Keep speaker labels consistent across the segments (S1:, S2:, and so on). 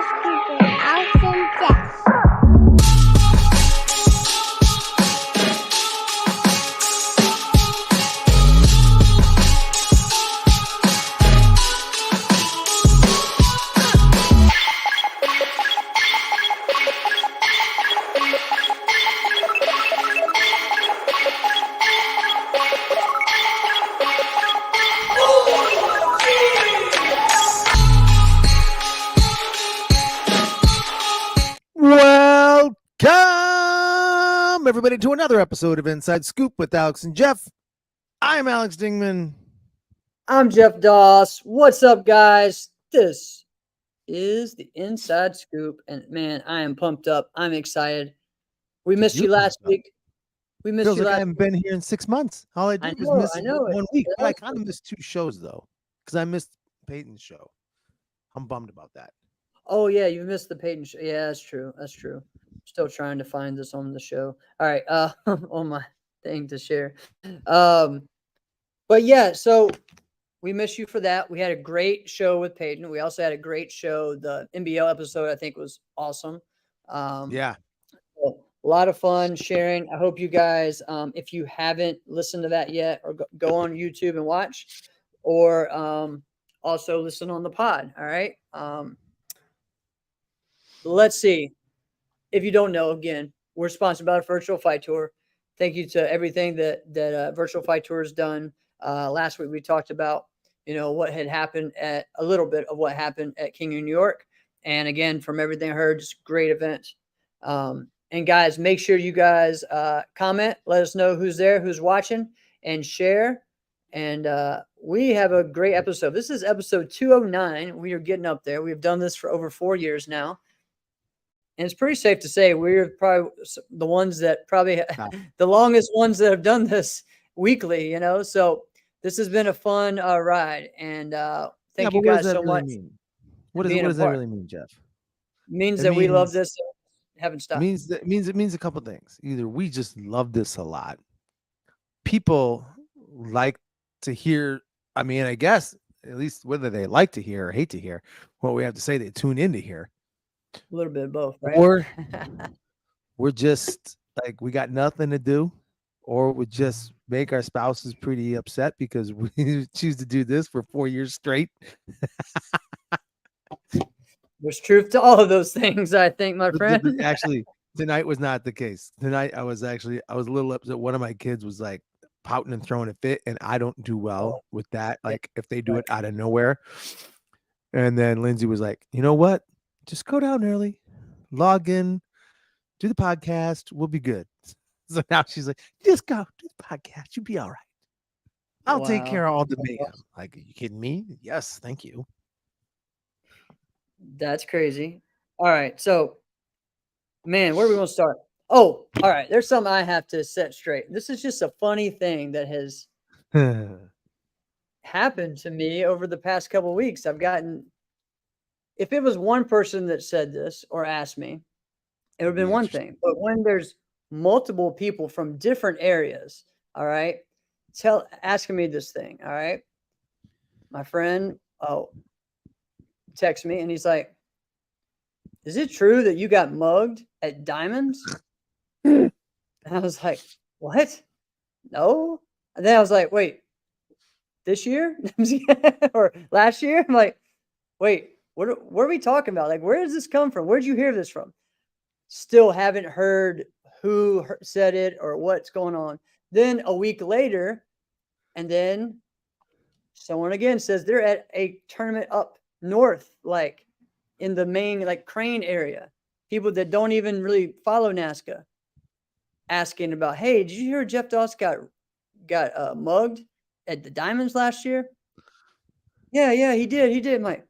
S1: Scoop with Alex and Jeff.
S2: Welcome, everybody, to another episode of Inside Scoop with Alex and Jeff. I'm Alex Dingman.
S3: I'm Jeff Doss. What's up, guys? This is the Inside Scoop, and man, I am pumped up. I'm excited. We missed you last week. We missed
S2: Feels
S3: you
S2: like I
S3: last
S2: haven't been here in 6 months. All I did was miss
S3: I know.
S2: 1 week.
S3: It
S2: But I
S3: has
S2: kind of missed 2 shows, though, because I missed Peyton's show. I'm bummed about that.
S3: Oh, yeah, you missed the Peyton show. Yeah, that's true. That's true. Still trying to find this on the show. All right, on my thing to share. But yeah, so we miss you for that. We had a great show with Peyton. We also had a great show. The NBL episode, I think, was awesome.
S2: Yeah.
S3: A lot of fun sharing. I hope you guys, if you haven't listened to that yet, or go on YouTube and watch, or also listen on the pod. All right. Let's see. If you don't know, again, we're sponsored by Virtual Fight Tour. Thank you to everything that Virtual Fight Tour has done. Last week we talked about, what had happened at a little bit of what happened at King of New York. And again, from everything I heard, just great event. And guys, make sure you guys comment, let us know who's there, who's watching, and share. And we have a great episode. This is episode 209. We are getting up there. We've done this for over 4 years now. And it's pretty safe to say we're probably the ones that probably the longest ones that have done this weekly, So this has been a fun ride. And thank you guys so much.
S2: What does that really mean, Jeff?
S3: Means that we love this. Haven't stopped.
S2: It means a couple things. Either we just love this a lot. People like to hear. I mean, I guess at least whether they like to hear or hate to hear what we have to say, they tune in to hear.
S3: A little bit of both, right?
S2: Or we're just like we got nothing to do, or we just make our spouses pretty upset because we choose to do this for 4 years straight.
S3: There's truth to all of those things, I think, my friend.
S2: Actually, tonight was not the case. Tonight, I was a little upset. One of my kids was like pouting and throwing a fit, and I don't do well with that. Like if they do it out of nowhere. And then Lindsay was like, you know what? Just go down early, log in, do the podcast. We'll be good. So now she's like, just go do the podcast. You'll be all right. I'll take care of all the mayhem. Like, are you kidding me? Yes, thank you.
S3: That's crazy. All right. So, man, where are we going to start? Oh, all right. There's something I have to set straight. This is just a funny thing that has happened to me over the past couple of weeks. If it was one person that said this or asked me, it would have been one thing. But when there's multiple people from different areas, all right, asking me this thing, all right, my friend, text me and he's like, is it true that you got mugged at Diamonds? And I was like, what? No. And then I was like, wait, this year or last year? I'm like, wait, what are we talking about? Like, where does this come from? Where'd you hear this from? Still haven't heard who said it or what's going on. Then a week later, and then someone again says they're at a tournament up north, like in the main, like Crane area. People that don't even really follow NASCAR asking about, hey, did you hear Jeff Doss got mugged at the Diamonds last year? Yeah, he did, Mike.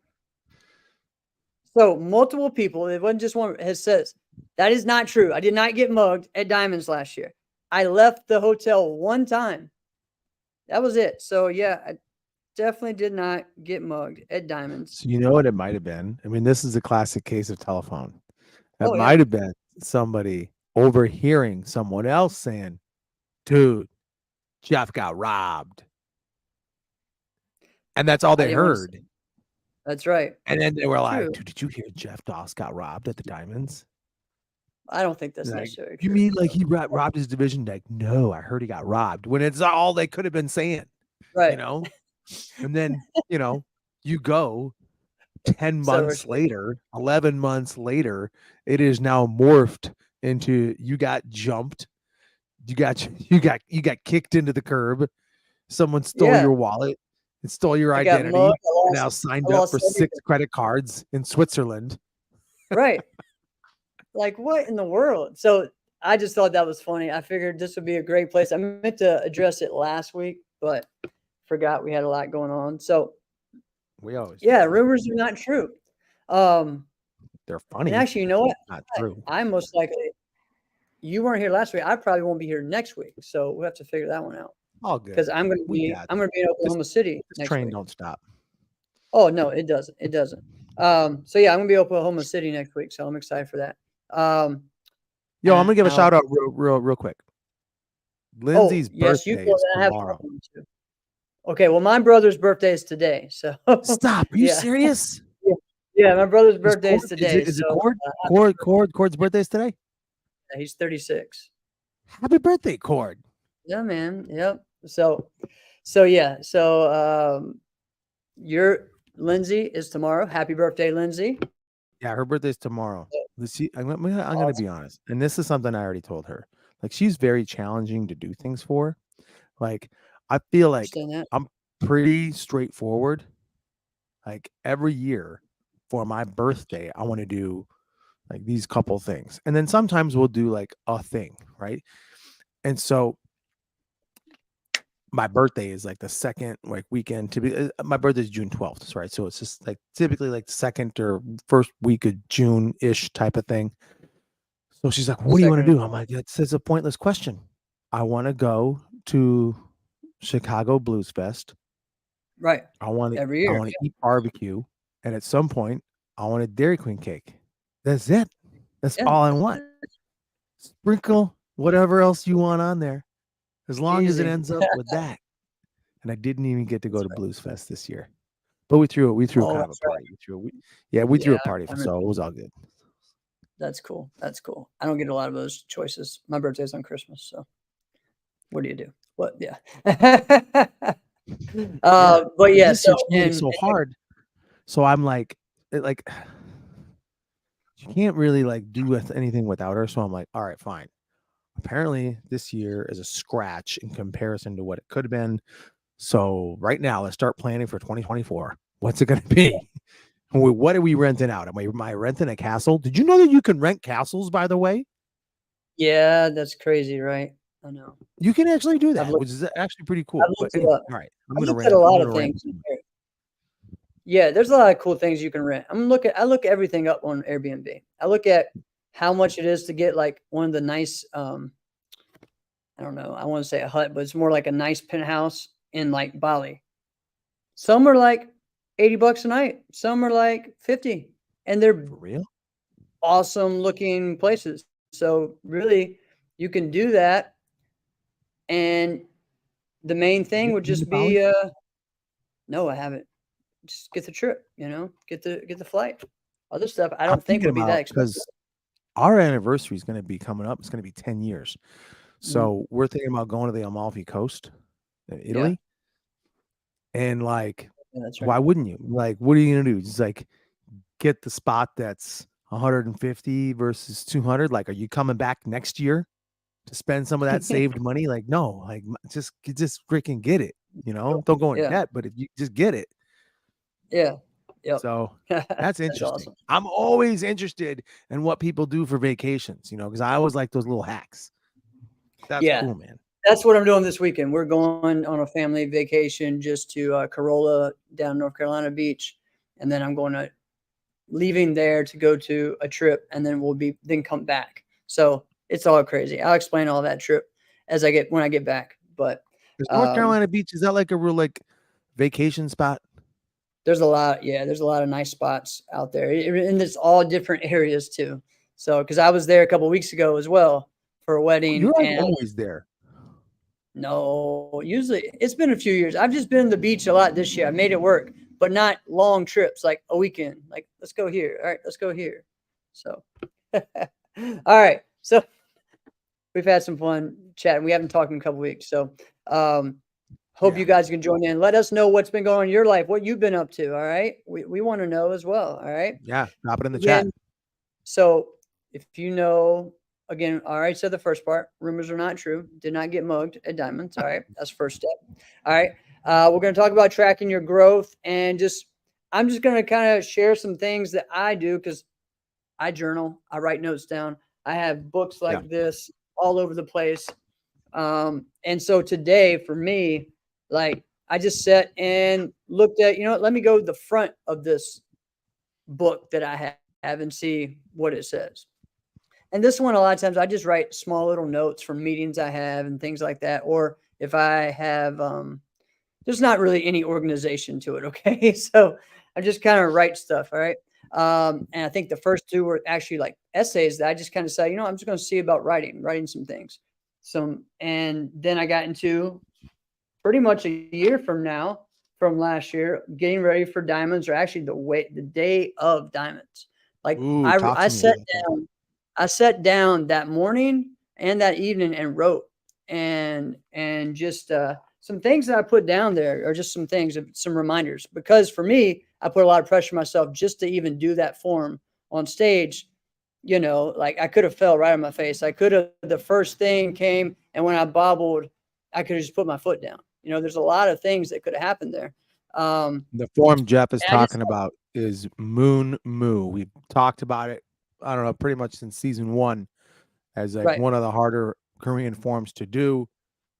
S3: So multiple people, it wasn't just one, has says that is not true. I did not get mugged at Diamonds last year. I left the hotel one time. That was it. So yeah, I definitely did not get mugged at Diamonds.
S2: So you know what it might have been? I mean, this is a classic case of telephone. That might have been somebody overhearing someone else saying, dude, Jeff got robbed. And that's all they heard.
S3: That's right.
S2: And then they were like,
S3: True.
S2: "Dude, did you hear Jeff Doss got robbed at the Diamonds?"
S3: I don't think that's
S2: Like,
S3: necessarily
S2: you
S3: true.
S2: mean like he robbed his division? Like, no, I heard he got robbed. When it's all they could have been saying,
S3: Right.
S2: And then you go 10
S3: So
S2: months later, 11 months later, it is now morphed into you got jumped, you got kicked into the curb, someone stole
S3: yeah,
S2: your wallet and stole your
S3: I got
S2: identity,
S3: mugged.
S2: and now signed up
S3: lost
S2: for 6
S3: everything.
S2: credit cards in Switzerland.
S3: Right. Like, what in the world? So I just thought that was funny. I figured this would be a great place. I meant to address it last week, but forgot we had a lot going on. So
S2: We always
S3: yeah, rumors are not true.
S2: they're
S3: And
S2: funny.
S3: actually, you know what?
S2: Not true.
S3: I most likely you weren't here last week. I probably won't be here next week. So we'll have to figure that one out.
S2: All good.
S3: Because I'm gonna be in Oklahoma City
S2: This
S3: next
S2: train
S3: week.
S2: don't stop.
S3: Oh no, it doesn't. It doesn't. So yeah, I'm gonna be in Oklahoma City next week. So I'm excited for that.
S2: Yo, I'm gonna give a
S3: now-
S2: shout out real quick. Lindsay's
S3: yes, you
S2: birthday is
S3: I have
S2: tomorrow.
S3: one too. Okay, well, my brother's birthday is today. So
S2: Stop. Are you
S3: Yeah.
S2: serious?
S3: yeah, my brother's birthday is
S2: Cord-
S3: today.
S2: Is it
S3: so,
S2: Cord's birthday is today?
S3: he's 36.
S2: Happy birthday, Cord.
S3: Yeah, man. Yep. So yeah. So your Lindsay is tomorrow. Happy birthday, Lindsay.
S2: Yeah, her birthday's tomorrow. I'm gonna be honest, and this is something I already told her. Like, she's very challenging to do things for. Like, I feel like
S3: Understand that?
S2: I'm pretty straightforward. Like, every year for my birthday, I want to do like these couple things, and then sometimes we'll do like a thing, right? And so my birthday is like the second like weekend to be my birthday is June 12th, right? So it's just like typically like the second or first week of June-ish type of thing. So she's like, what do you want to do? I'm like, it's a pointless question. I want to go to Chicago Blues Fest.
S3: Right.
S2: I want to
S3: Every year.
S2: I want to eat barbecue, and at some point I want a Dairy Queen cake. That's it. That's all I want. Sprinkle whatever else you want on there, as long as it
S3: Easy.
S2: ends up with that. And I didn't even get to go to Blues Fest this year, but we threw kind of a
S3: that's right.
S2: party. We threw a party,
S3: I
S2: so it was all good.
S3: That's cool. That's cool. I don't get a lot of those choices. My birthday's on Christmas, so what do you do? What? Yeah. But yeah,
S2: This year she made it so hard. So I'm like, you can't really like do anything without her. So I'm like, all right, fine. Apparently this year is a scratch in comparison to what it could have been. So right now, let's start planning for 2024. What's it going to be? What are we renting out? Am I renting a castle? Did you know that you can rent castles, by the way?
S3: Yeah, that's crazy, right? I know.
S2: You can actually do that,
S3: looked-
S2: which is actually pretty cool.
S3: I've
S2: But
S3: looked it
S2: anyway,
S3: up.
S2: all right,
S3: I looked at a lot of things. Yeah, there's a lot of cool things you can rent. I look everything up on Airbnb. I look at how much it is to get like one of the nice I don't know, I want to say a hut, but it's more like a nice penthouse in like Bali. Some are like $80 a night, some are like 50, and they're
S2: For real?
S3: awesome looking places. So really, you can do that, and the main thing would just be no, I haven't. Just get the trip, get the flight. Other stuff I don't think would be that expensive.
S2: Because our anniversary is going to be coming up. It's going to be 10 years. So we're thinking about going to the Amalfi Coast in Italy. And like,
S3: That's right.
S2: why wouldn't you? Like, what are you going to do? Just like get the spot that's 150 versus 200. Like, are you coming back next year to spend some of that saved money? Like, no, like just freaking get it. Don't go in debt, but if you just get it.
S3: Yeah. Yep.
S2: So that's interesting.
S3: Awesome.
S2: I'm always interested in what people do for vacations, because I always like those little hacks. That's cool, man.
S3: That's what I'm doing this weekend. We're going on a family vacation just to Corolla down North Carolina beach. And then I'm leaving there to go to a trip, and then then come back. So it's all crazy. I'll explain all that trip when I get back. But
S2: is North Carolina beach, is that like a real like vacation spot?
S3: There's a lot of nice spots out there, and it's all different areas too. So, because I was there a couple of weeks ago as well for a wedding.
S2: You're always there.
S3: No, usually it's been a few years. I've just been to the beach a lot this year. I made it work. but not long trips, like a weekend. Like, let's go here. All right, let's go here. So, all right. So we've had some fun chatting. We haven't talked in a couple weeks. So, hope you guys can join in. Let us know what's been going on in your life, what you've been up to. All right. We want to know as well. All right.
S2: Yeah. Drop it in the
S3: Again,
S2: chat.
S3: so if you know, again, all right. So the first part, rumors are not true. Did not get mugged at Diamonds. All right. That's first step. All right. We're going to talk about tracking your growth, and I'm just going to kind of share some things that I do, because I journal, I write notes down. I have books like this all over the place. And so today for me, like, I just sat and looked at, let me go to the front of this book that I have and see what it says. And this one, a lot of times I just write small little notes from meetings I have and things like that. Or if I have, there's not really any organization to it. Okay. So I just kind of write stuff. All right. And I think the first two were actually like essays that I just kind of say, I'm just going to see about writing some things. And then I got into pretty much a year from last year, getting ready for Diamonds, or actually the day of Diamonds. Like, I sat down that morning and that evening and wrote, and just some things that I put down there are just some things, some reminders, because for me, I put a lot of pressure on myself just to even do that form on stage. Like, I could have fell right on my face. The first thing came, and when I bobbled, I could have just put my foot down. There's a lot of things that could have happened there.
S2: The form Jeff is talking about is Moon Moo. We've talked about it, I don't know, pretty much since season 1, as like one of the harder Korean forms to do.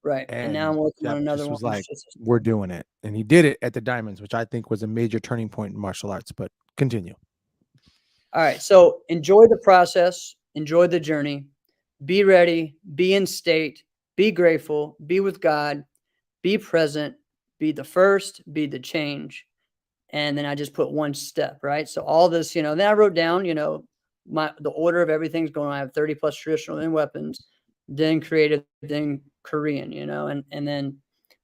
S3: Right. And now I'm working on another one.
S2: Was like, we're doing it. And he did it at the Diamonds, which I think was a major turning point in martial arts. But continue.
S3: All right. So enjoy the process, enjoy the journey, be ready, be in state, be grateful, be with God, be present, be the first, be the change. And then I just put one step, right? So all this, then I wrote down, the order of everything's going on. I have 30 plus traditional and weapons, then creative, then Korean, and then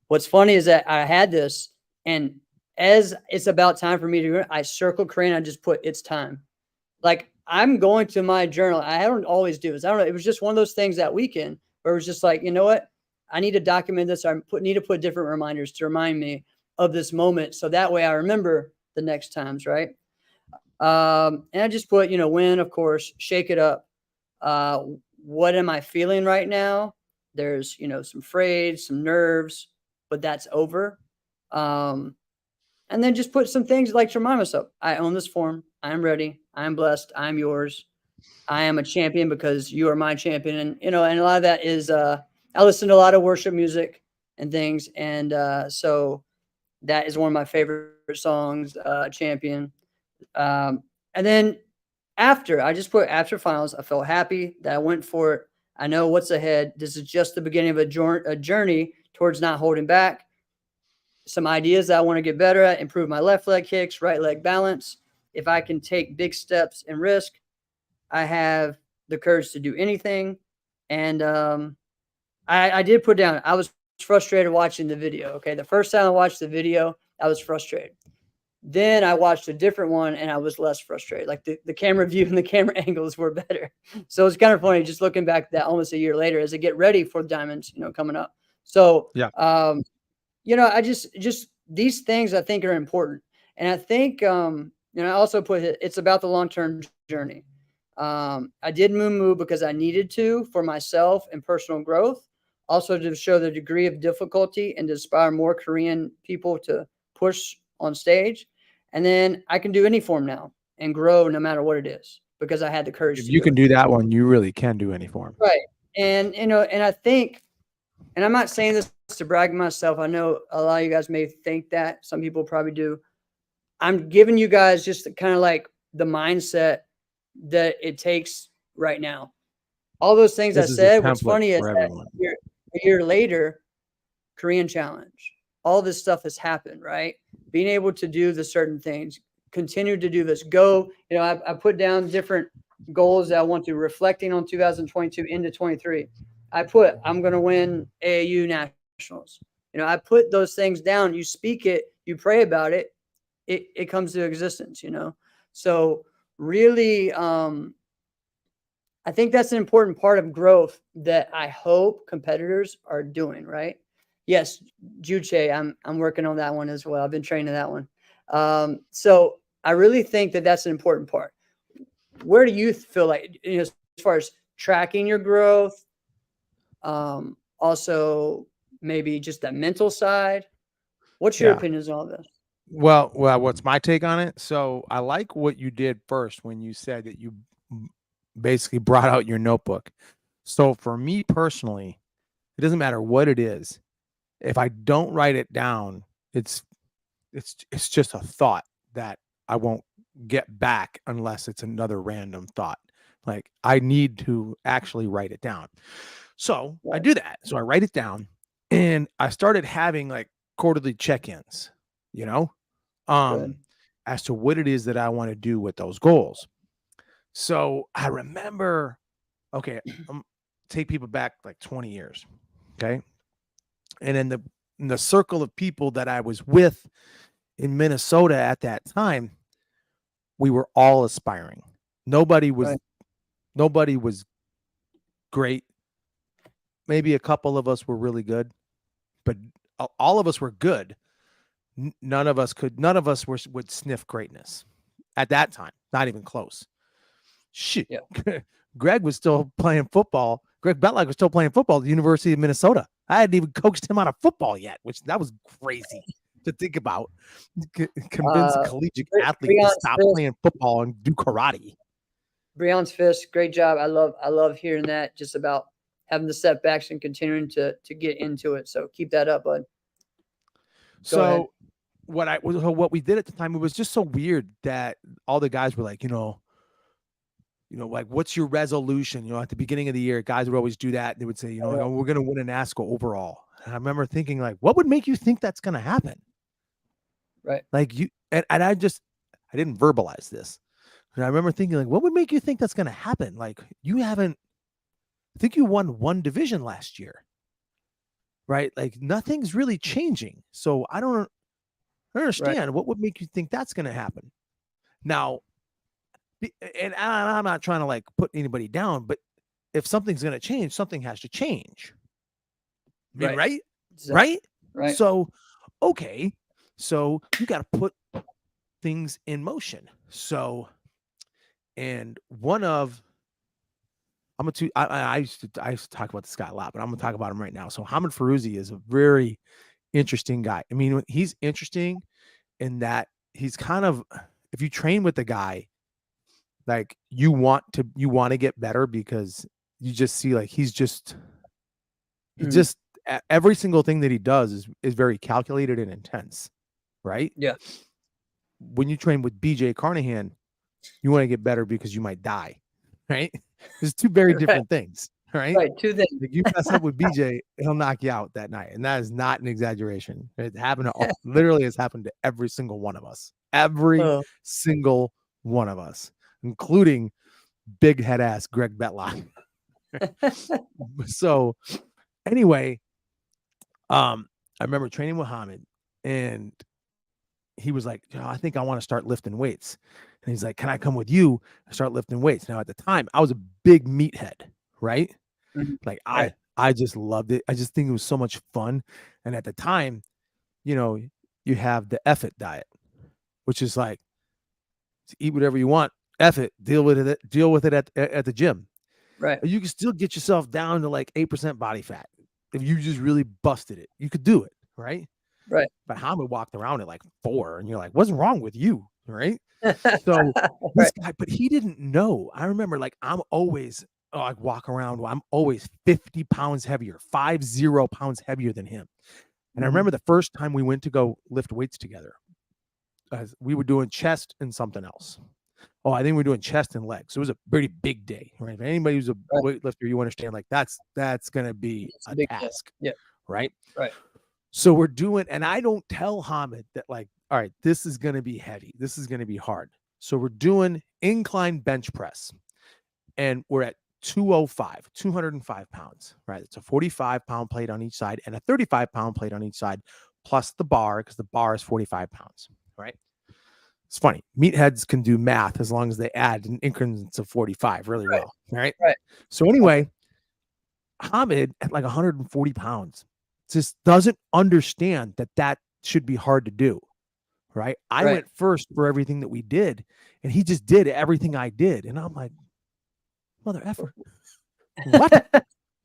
S3: what's funny is that I had this, and as it's about time for me to do it, I circle Korean. I just put, it's time. Like, I'm going to my journal. I don't always do this. I don't know. It was just one of those things that weekend where it was just like, you know what? I need to document this. Need to put different reminders to remind me of this moment, so that way I remember the next times, right? And I just put, win, of course, shake it up. What am I feeling right now? There's, some frayed, some nerves, but that's over. And then just put some things like to remind myself, I own this form. I'm ready. I'm blessed. I'm yours. I am a champion because you are my champion. And, and a lot of that is, I listen to a lot of worship music and things. And so that is one of my favorite songs, Champion. And then I just put after finals, I felt happy that I went for it. I know what's ahead. This is just the beginning of a journey towards not holding back. Some ideas that I want to get better at, improve my left leg kicks, right leg balance. If I can take big steps and risk, I have the courage to do anything. And I did put down, I was frustrated watching the video. Okay. The first time I watched the video, I was frustrated. Then I watched a different one and I was less frustrated. Like the camera view and the camera angles were better. So it's kind of funny just looking back at that almost a year later as I get ready for Diamonds, coming up. So, I just these things I think are important. And I think, I also put it's about the long-term journey. I did Moo because I needed to for myself and personal growth. Also to show the degree of difficulty and to inspire more Korean people to push on stage. And then I can do any form now and grow no matter what it is, because I had the courage.
S2: If you can do that one, you really can do any form.
S3: Right. And, and I think, and I'm not saying this to brag myself. I know a lot of you guys may think that. Some people probably do. I'm giving you guys just kind of like the mindset that it takes right now. All those things I said, what's funny is that a year later, Korean Challenge, all this stuff has happened, right? Being able to do the certain things, continue to do this, go, I put down different goals that I want to, reflecting on 2022 into 23. I'm going to win AAU nationals. I put those things down. You speak it, you pray about it, it comes to existence, So really, I think that's an important part of growth that I hope competitors are doing, right? Yes, Juche, I'm working on that one as well. I've been training that one. So I really think that that's an important part. Where do you feel like, as far as tracking your growth, also maybe just the mental side? What's your
S2: Yeah.
S3: opinions on this?
S2: Well, what's my take on it? So I like what you did first when you said that you basically brought out your notebook. So for me personally, it doesn't matter what it is. If I don't write it down, it's it's just a thought that I won't get back unless it's another random thought. Like I need to actually write it down. So I
S3: Right.
S2: do that. So I write it down and I started having like quarterly check-ins, you know,
S3: Good.
S2: um, as to what it is that I want to do with those goals. So I remember, okay, take people back like 20 years. Okay. And in the circle of people that I was with in Minnesota at that time, we were all aspiring. Nobody was
S3: Right.
S2: nobody was great. Maybe a couple of us were really good, but all of us were good. None of us would sniff greatness at that time. Not even close. Shit.
S3: Yeah.
S2: Greg was still playing football. Greg Betlock was still playing football at the University of Minnesota. I hadn't even coached him out of football yet, which that was crazy to think about. Convince a collegiate athlete to
S3: Breon's
S2: stop
S3: fist,
S2: playing football and do karate.
S3: Breon's fist, great job. I love hearing that. Just about having the setbacks and continuing to get into it. So keep that up, bud. Go ahead.
S2: So what we did at the time, it was just so weird that all the guys were like, like, what's your resolution? At the beginning of the year, guys would always do that. They would say, like, oh, we're going to win an ASCO overall. And I remember thinking, like, what would make you think that's going to happen?
S3: Right.
S2: Like and I didn't verbalize this. And I remember thinking, like, what would make you think that's going to happen? Like, I think you won one division last year, right? Like, nothing's really changing. So I don't understand what would make you think that's going to happen. Now, and I'm not trying to like put anybody down, but if something's going to change, something has to change. I mean, right?
S3: Exactly.
S2: Right? So, okay. So you got to put things in motion. So, and one of, I used to talk about this guy a lot, but I'm going to talk about him right now. So Hamid Farouzi is a very interesting guy. I mean, he's interesting in that he's kind of, if you train with the guy, like you want to get better because you just see like he just every single thing that he does is very calculated and intense, right?
S3: Yeah.
S2: When you train with BJ Carnahan, you want to get better because you might die, right? There's two very different things, right?
S3: Right. Two things.
S2: Like you mess up with BJ, he'll knock you out that night, and that is not an exaggeration. It happened to literally has happened to every single one of us, single one of us, including big head ass Greg Betlock. So anyway, I remember training with Hamid, and he was like, I think I want to start lifting weights. And he's like, can I come with you and start lifting weights? Now, at the time, I was a big meathead, right? Like I just loved it. I just think it was so much fun. And at the time, you have the F it diet, which is like eat whatever you want, F it, deal with it at the gym.
S3: Right.
S2: You can still get yourself down to like 8% body fat. If you just really busted it, you could do it, right?
S3: Right.
S2: But Hamid walked around at like 4, and you're like, what's wrong with you? Right. So this guy, but he didn't know. I remember like I'm always like walk around, I'm always 50 pounds heavier, 50 pounds heavier than him. And I remember the first time we went to go lift weights together, we were doing chest and something else. Oh, I think we're doing chest and legs. So it was a pretty big day, right? If anybody who's a weightlifter, you understand like that's going to be a task.
S3: Yeah.
S2: Right.
S3: Right.
S2: So we're doing, and I don't tell Hamid that like, all right, this is going to be heavy. This is going to be hard. So we're doing incline bench press, and we're at 205 pounds, right? It's a 45-pound plate on each side and a 35-pound plate on each side, plus the bar, because the bar is 45 pounds, right? It's funny. Meatheads can do math as long as they add in increments of 45 really
S3: Right.
S2: well. Right.
S3: Right.
S2: So anyway, Hamid at like 140 pounds just doesn't understand that should be hard to do. Right. I
S3: Right.
S2: went first for everything that we did, and he just did everything I did. And I'm like, mother effer, what?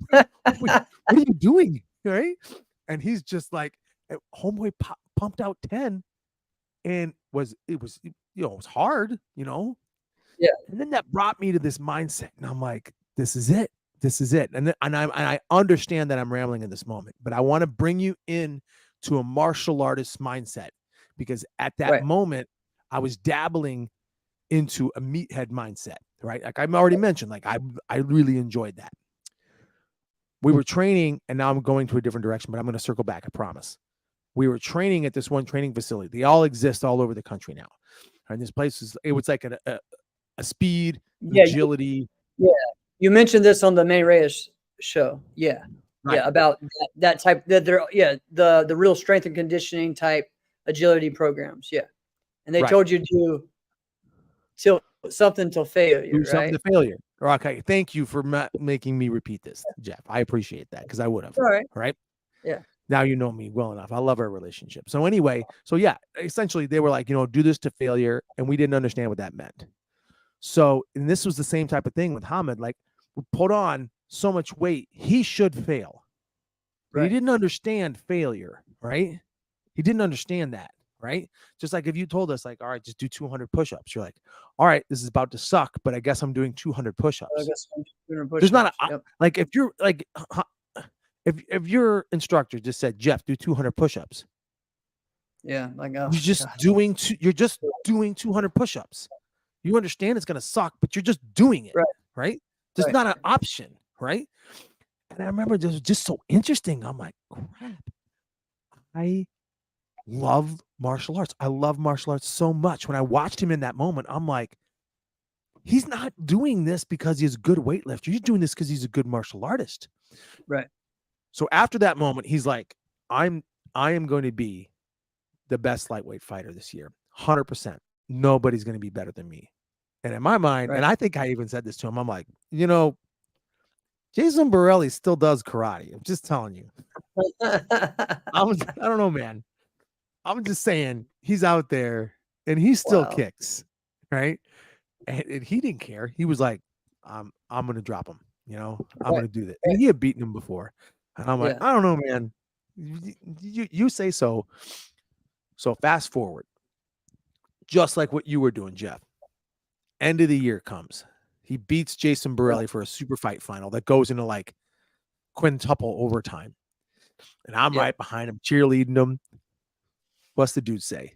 S2: What are you doing? Right. And he's just like, homeboy pumped out 10, and it was hard,
S3: Yeah.
S2: And then that brought me to this mindset, and I'm like, this is it. This is it. And I understand that I'm rambling in this moment, but I want to bring you in to a martial artist mindset, because at that
S3: Right.
S2: moment I was dabbling into a meathead mindset, right? Like I've already mentioned, like I really enjoyed that. We were training, and now I'm going to a different direction, but I'm going to circle back, I promise. We were training at this one training facility. They all exist all over the country now. And this place it was like a speed,
S3: Yeah.
S2: agility.
S3: You mentioned this on the May Reyes show. Yeah.
S2: Right.
S3: Yeah. About that type the real strength and conditioning type agility programs. Yeah. And they
S2: Right.
S3: told you to do something till failure.
S2: Do something
S3: Right.
S2: to failure. Okay. Thank you for making me repeat this, Jeff. I appreciate that, because I would have.
S3: All right.
S2: Right.
S3: Yeah.
S2: Now you know me well enough. I love our relationship. So anyway, yeah, essentially they were like, do this to failure. And we didn't understand what that meant. So, and this was the same type of thing with Hamid. Like, we put on so much weight, he should fail. But he didn't understand failure, right? He didn't understand that, right? Just like if you told us, like, all right, just do 200 push-ups. You're like, all right, this is about to suck, but I guess I'm doing 200 push-ups. There's not like, if you're like, if your instructor just said, Jeff, do 200 push-ups.
S3: Yeah. Like, oh,
S2: you're just doing 200 push-ups. You understand it's going to suck, but you're just doing it, right? There's not an option, right? And I remember this was just so interesting. I'm like, crap. I love martial arts. I love martial arts so much. When I watched him in that moment, I'm like, he's not doing this because he's a good weightlifter. He's doing this because he's a good martial artist.
S3: Right.
S2: So after that moment, he's like, I am going to be the best lightweight fighter this year. 100%. Nobody's going to be better than me. And in my mind, and I think I even said this to him, I'm like, Jason Borelli still does karate. I'm just telling you. I don't know, man. I'm just saying he's out there and he still kicks, right? And he didn't care. He was like, I'm going to drop him. I'm going to do that. And he had beaten him before. And I'm like, I don't know, man. You say so. So fast forward, just like what you were doing, Jeff. End of the year comes. He beats Jason Borelli for a super fight final that goes into like quintuple overtime. And I'm right behind him, cheerleading him. What's the dude say?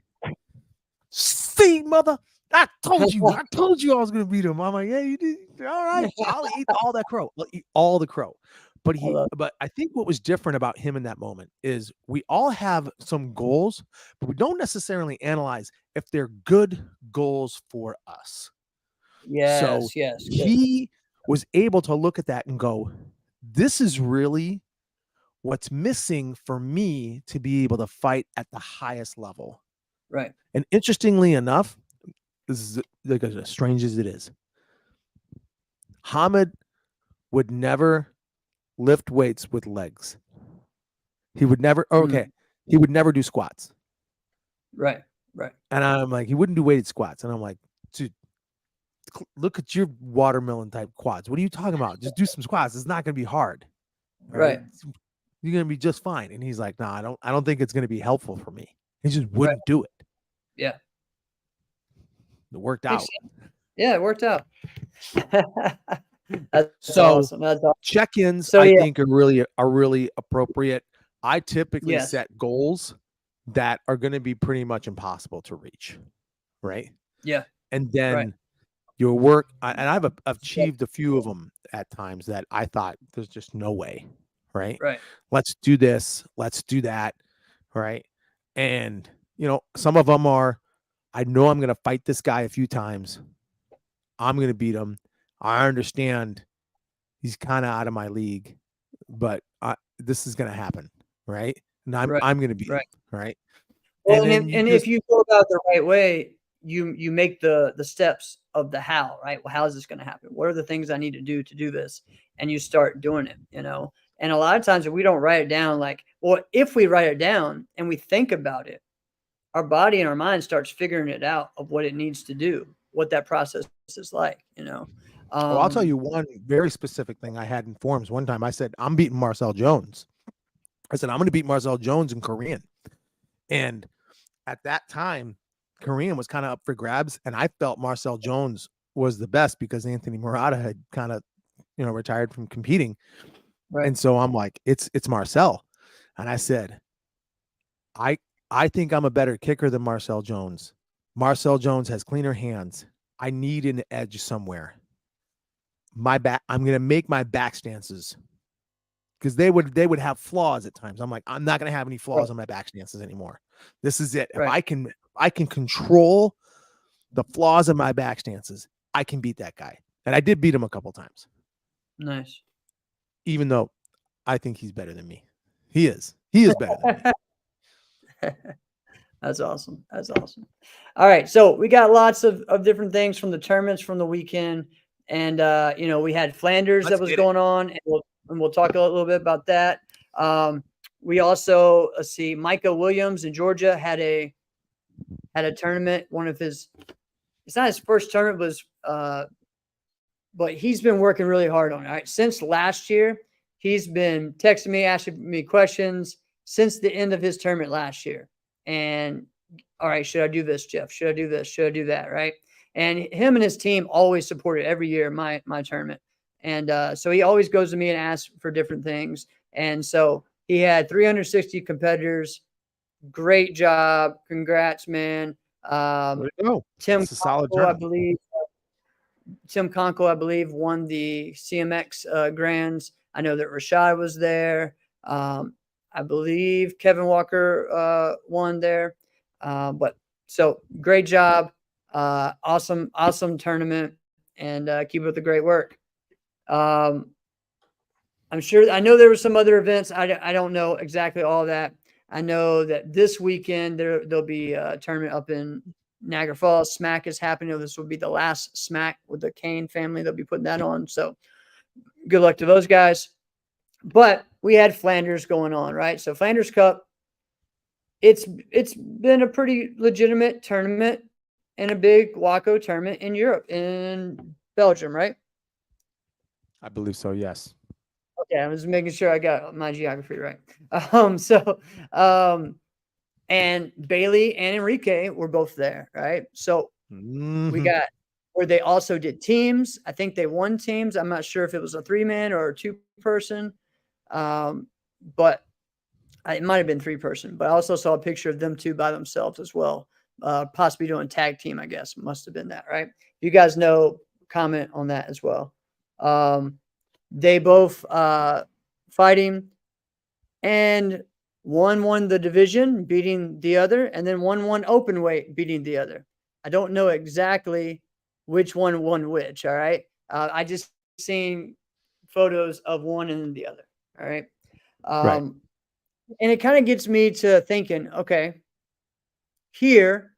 S2: See, mother, I told you I was going to beat him. I'm like, yeah, you did. All right. I'll eat all that crow. I'll eat all the crow. But I think what was different about him in that moment is we all have some goals, but we don't necessarily analyze if they're good goals for us.
S3: Yes,
S2: he was able to look at that and go, this is really what's missing for me to be able to fight at the highest level.
S3: Right.
S2: And interestingly enough, this is like as strange as it is, Hamid would never lift weights with legs. He would never, he would never do squats.
S3: Right.
S2: And I'm like, he wouldn't do weighted squats. And I'm like, dude, look at your watermelon type quads. What are you talking about? Just do some squats. It's not going to be hard. Right. You're going to be just fine. And he's like, no, I don't think it's going to be helpful for me. He just wouldn't do it.
S3: Yeah.
S2: It worked out.
S3: Yeah, it worked out. That's
S2: awesome. Check-ins, I think are really appropriate. I typically set goals that are going to be pretty much impossible to reach. Right.
S3: Yeah.
S2: And then your work, and I've achieved a few of them at times that I thought there's just no way, right? Let's do this, let's do that, right? And, some of them are, I know I'm going to fight this guy a few times. I'm going to beat him. I understand he's kind of out of my league, but this is going to happen, right? And I'm going to beat him, right?
S3: Well, and if you go about the right way, you make the steps of the how, right? Well, how is this going to happen? What are the things I need to do this? And you start doing it, And a lot of times if we don't write it down, like, well, if we write it down and we think about it, our body and our mind starts figuring it out of what it needs to do, what that process is like.
S2: Oh, I'll tell you one very specific thing I had in forms. One time I said, I'm beating Marcel Jones. I said, I'm going to beat Marcel Jones in Korean. And at that time, Korean was kind of up for grabs. And I felt Marcel Jones was the best because Anthony Murata had kind of, retired from competing.
S3: Right.
S2: And so I'm like, it's Marcel. And I said, I think I'm a better kicker than Marcel Jones. Marcel Jones has cleaner hands. I need an edge somewhere. I'm going to make my back stances, because they would have flaws at times. I'm like, I'm not going to have any flaws on my back stances anymore. This is it.
S3: Right.
S2: If I can control the flaws of my back stances, I can beat that guy. And I did beat him a couple times.
S3: Nice.
S2: Even though I think he's better than me. He is better than me.
S3: That's awesome. All right. So we got lots of different things from the tournaments from the weekend. And, we had Flanders that was going on, and we'll talk a little bit about that. We also, let's see, Micah Williams in Georgia had a tournament. It's not his first tournament, but he's been working really hard on it. All right. Since last year, he's been texting me, asking me questions since the end of his tournament last year. And, all right, should I do this, Jeff? Should I do this? Should I do that? Right. And him and his team always supported every year my tournament. And so he always goes to me and asks for different things. And so he had 360 competitors. Great job. Congrats, man. Tim Conco, I believe, won the CMX Grands. I know that Rashad was there. I believe Kevin Walker won there. But so great job. Awesome tournament, and keep up the great work. I know there were some other events. I don't know exactly all that. I know that this weekend there'll be a tournament up in Niagara Falls. SMAC is happening. This will be the last SMAC with the Kane family. They'll be putting that on. So good luck to those guys. But we had Flanders going on, right? So Flanders Cup, it's been a pretty legitimate tournament and a big WACO tournament in Europe, in Belgium, right?
S2: I believe so, yes.
S3: Okay, I was making sure I got my geography right. And Bailey and Enrique were both there, right? So we got where they also did teams. I think they won teams. I'm not sure if it was a 3-man or a 2-person, but it might have been 3-person. But I also saw a picture of them two by themselves as well, possibly doing tag team, I guess. Must have been that, right? You guys know, comment on that as well. They both fighting, and one won the division, beating the other, and then one won open weight, beating the other. I don't know exactly which one won which, all right? I just seen photos of one and the other, all right?
S2: Right.
S3: And it kind of gets me to thinking, okay, here,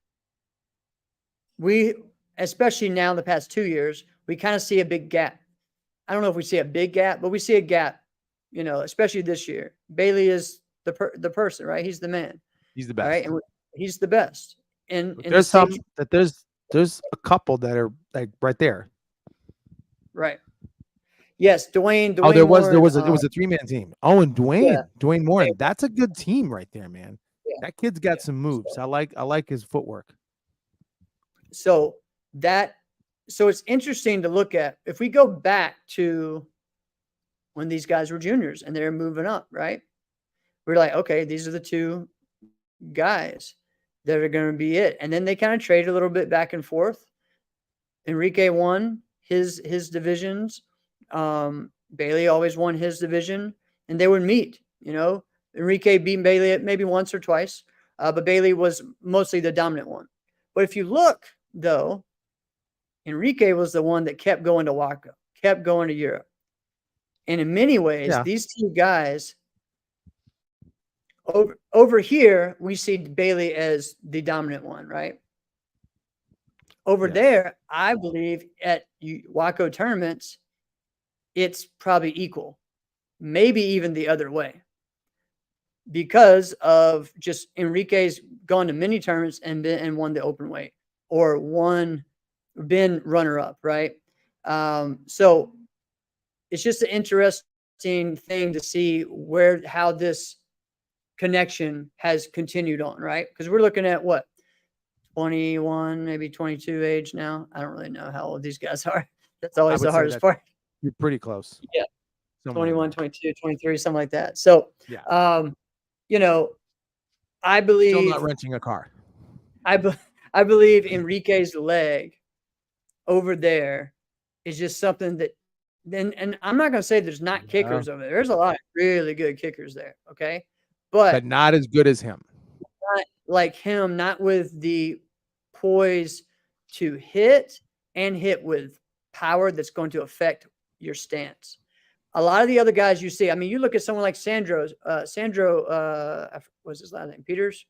S3: we, especially now in the past 2 years, we kind of see a big gap. I don't know if we see a big gap, but we see a gap, especially this year. Bailey is the person, right? He's the man.
S2: He's the best.
S3: Right? And he's the best. And
S2: there's there's a couple that are like right there.
S3: Right. Yes, Dwayne.
S2: Oh, there was
S3: Warren,
S2: it was a 3-man team. Oh, and Dwayne Warren.
S3: Yeah.
S2: That's a good team right there, man.
S3: Yeah.
S2: That kid's got some moves. I like his footwork.
S3: So it's interesting to look at. If we go back to when these guys were juniors and they're moving up, right? We're like, okay, these are the two guys that are going to be it. And then they kind of trade a little bit back and forth. Enrique won his divisions. Bailey always won his division, and they would meet. Enrique beat Bailey maybe once or twice, but Bailey was mostly the dominant one. But if you look, though, Enrique was the one that kept going to WACO, kept going to Europe. And in many ways, these two guys, over here, we see Bailey as the dominant one, right? Over
S2: Yes.
S3: there, I believe at Waco tournaments, it's probably equal, maybe even the other way, because of just Enrique's gone to many tournaments and won the open weight or been runner up, right? So it's just an interesting thing to see how this connection has continued on, right? Because we're looking at what, 21, maybe 22 age now. I don't really know how old these guys are. That's
S2: I
S3: always
S2: would
S3: the
S2: say
S3: hardest
S2: that
S3: part.
S2: you're pretty close.
S3: Yeah,
S2: Somewhere in
S3: 21,
S2: there.
S3: 22, 23, something like that. So,
S2: Yeah.
S3: you know, I
S2: Still
S3: believe
S2: not renting a car.
S3: I believe Enrique's leg over there is just something that and I'm not gonna say there's not kickers over there. There's a lot of really good kickers there, okay?
S2: But
S3: But
S2: not as good as him.
S3: not like him, not with the poise to hit and hit with power that's going to affect your stance. A lot of the other guys you see, I mean, you look at someone like Sandro, what's his last name? Peters.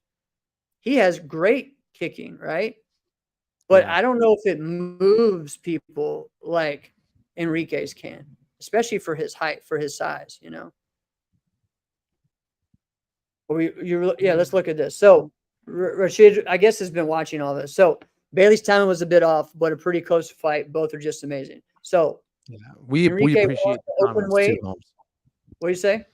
S3: He has great kicking, right? But
S2: Yeah.
S3: I don't know if it moves people like Enrique's can, especially for his height, for his size, you know. Let's look at this. So Rashid, I guess, has been watching all this. So Bailey's timing was a bit off, but a pretty close fight. Both are just amazing. So
S2: Yeah. We
S3: Enrique
S2: appreciate
S3: won
S2: the
S3: the open
S2: comments too,
S3: weight.
S2: Holmes.
S3: What do you say?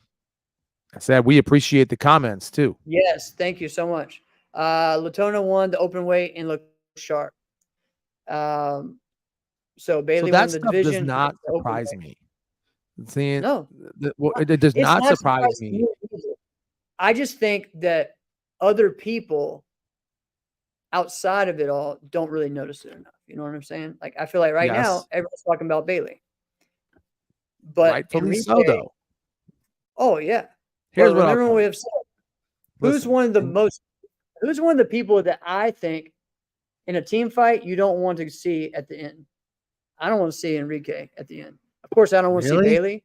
S2: I said we appreciate the comments too.
S3: Yes, thank you so much. Latona won the open weight and looked sharp. So Bailey
S2: that
S3: won the
S2: stuff does
S3: division.
S2: not
S3: the open
S2: surprise
S3: weight.
S2: me. Seeing
S3: No,
S2: it does
S3: it's
S2: not surprise
S3: surprising
S2: me.
S3: me either. I just think that other people outside of it all don't really notice it enough. You know what I'm saying? Like, I feel like right now
S2: Yes,
S3: everyone's talking about Bailey, but
S2: rightfully so,
S3: Enrique.
S2: though.
S3: Oh yeah.
S2: Here's
S3: But
S2: what I'll
S3: remember
S2: tell
S3: we
S2: you.
S3: have said who's
S2: Listen,
S3: one of the people that I think in a team fight you don't want to see at the end. I don't want to see Enrique at the end. Of course, I don't want to see
S2: really?
S3: Bailey,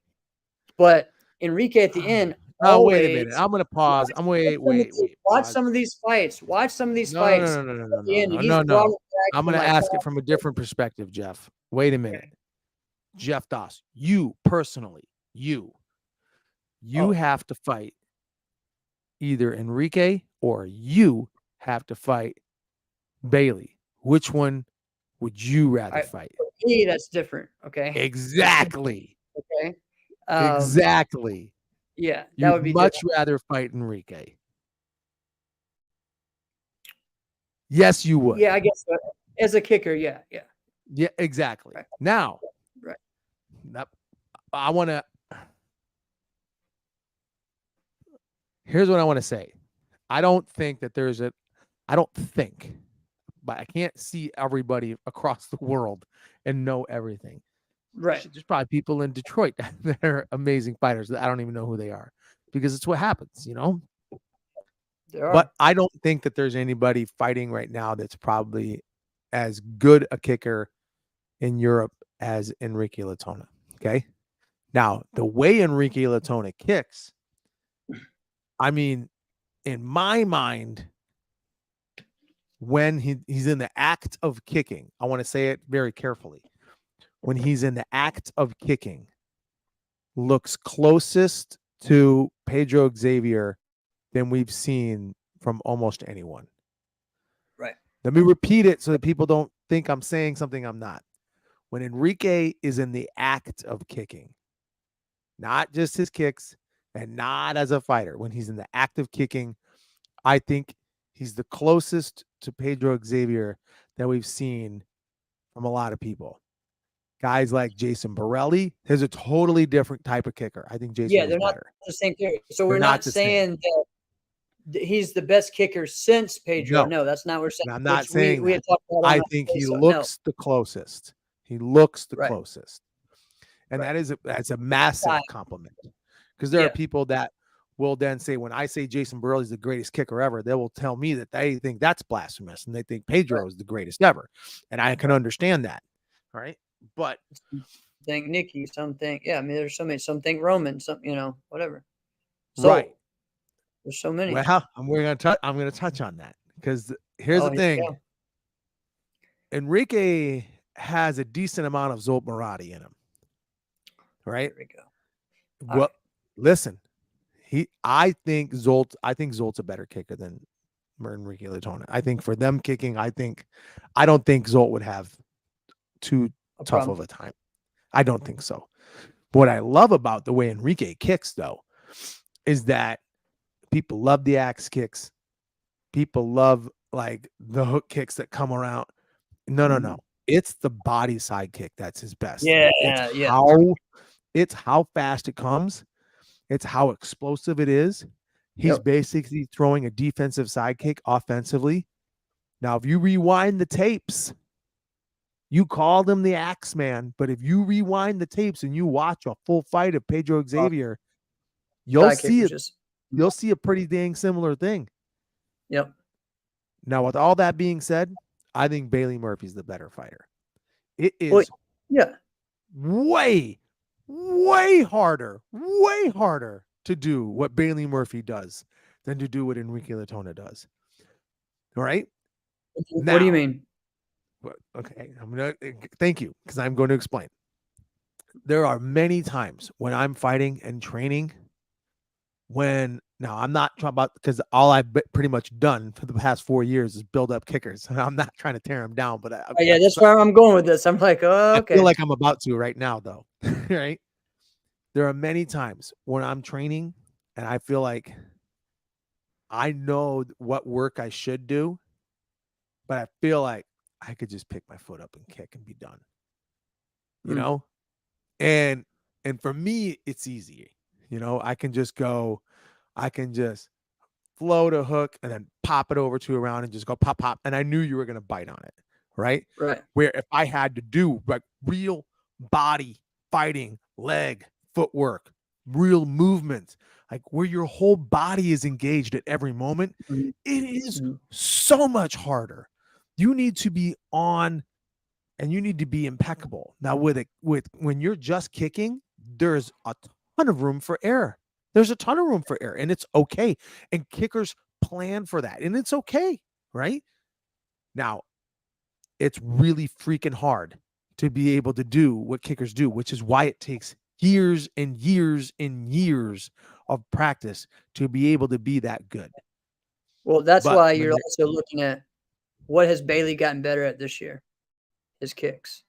S3: but Enrique at the end
S2: Oh, wait a minute.
S3: always.
S2: I'm gonna pause. Wait.
S3: Watch
S2: Pause.
S3: some of these fights. Watch some of these
S2: No,
S3: fights.
S2: no, no, no, no,
S3: At the end,
S2: no,
S3: he's
S2: no,
S3: brought
S2: no.
S3: it back
S2: I'm
S3: to
S2: gonna
S3: my
S2: ask it
S3: top.
S2: from a different perspective, Jeff. Wait a minute. Jeff Doss, you personally, you
S3: Oh,
S2: have to fight either Enrique or you have to fight Bailey. Which one would you rather fight?
S3: for me, that's different. Okay.
S2: Exactly.
S3: Okay.
S2: Exactly.
S3: Yeah, that
S2: You'd
S3: would be
S2: much
S3: different.
S2: rather fight Enrique. Yes, you would.
S3: Yeah, I guess so. As a kicker, yeah.
S2: Yeah, exactly.
S3: Right.
S2: Now,
S3: Right.
S2: I want to. Here's what I want to say. I don't think that there's a. I don't think, but I can't see everybody across the world and know everything.
S3: Right.
S2: There's probably people in Detroit that are amazing fighters that I don't even know who they are, because it's what happens, you know.
S3: There are.
S2: But I don't think that there's anybody fighting right now that's probably as good a kicker in Europe as Enrique Latona. Okay. Now, the way Enrique Latona kicks, I mean, in my mind, when he's in the act of kicking, I want to say it very carefully. When he's in the act of kicking, looks closest to Pedro Xavier than we've seen from almost anyone.
S3: Right.
S2: Let me repeat it so that people don't think I'm saying something I'm not. When Enrique is in the act of kicking, not just his kicks and not as a fighter, when he's in the act of kicking, I think he's the closest to Pedro Xavier that we've seen from a lot of people. Guys like Jason Borelli, there's a totally different type of kicker. I think Jason was
S3: they're not
S2: better.
S3: the same kicker. So
S2: They're
S3: we're
S2: not
S3: not
S2: the same.
S3: saying that he's the best kicker since Pedro. No, that's not what we're saying.
S2: And I'm not
S3: which
S2: saying
S3: we
S2: that.
S3: had talked about.
S2: I think he looks the closest. He looks the
S3: Right.
S2: closest. And
S3: Right.
S2: that's a massive
S3: Right.
S2: compliment. Because there
S3: Yeah.
S2: are people that will then say, when I say Jason Borelli is the greatest kicker ever, they will tell me that they think that's blasphemous and they think Pedro
S3: Right.
S2: is the greatest ever. And I can understand that. All right. But
S3: think Nikki, some think, yeah, I mean, there's so many, some think Roman, some, whatever. So
S2: right.
S3: there's so many.
S2: Well, I'm going to touch on that, because here's the thing.
S3: Yeah.
S2: Enrique has a decent amount of Zolt Marati in him, right?
S3: There we go.
S2: Well, listen, I think Zolt's a better kicker than Enrique Latona. I think for them kicking, I don't think Zolt would have too tough of a time. I don't think so. What I love about the way Enrique kicks, though, is that people love the axe kicks. People love like the hook kicks that come around. No. It's the body side kick that's his best.
S3: Yeah,
S2: It's how fast it comes. It's how explosive it is. He's basically throwing a defensive side kick offensively. Now, if you rewind the tapes, you called him the Axe Man, but if you rewind the tapes and you watch a full fight of Pedro Xavier, you'll see it. You'll see a pretty dang similar thing.
S3: Yep.
S2: Now, with all that being said, I think Bailey Murphy's the better fighter. It is way harder to do what Bailey Murphy does than to do what Enrique Latona does. All right?
S3: What do you mean?
S2: Okay, thank you, because I'm going to explain. There are many times when I'm fighting and training now I'm not talking about, because all I've pretty much done for the past 4 years is build up kickers. I'm not trying to tear them down, but
S3: that's where I'm going with this. I'm like, oh, okay.
S2: I feel like I'm about to right now, though. Right? There are many times when I'm training and I feel like I know what work I should do, but I feel like I could just pick my foot up and kick and be done. You know? And for me, it's easy. You know, I can just float a hook and then pop it over to a round and just go pop, pop. And I knew you were going to bite on it. Right. Where if I had to do like real body fighting, leg, footwork, real movement, like where your whole body is engaged at every moment, it is so much harder. You need to be on and you need to be impeccable. Now, when you're just kicking, there's a ton of room for error. There's a ton of room for error, and it's okay. And kickers plan for that, and it's okay, right? Now, it's really freaking hard to be able to do what kickers do, which is why it takes years and years and years of practice to be able to be that good.
S3: Well, that's why you're also looking at what has Bailey gotten better at this year? His kicks.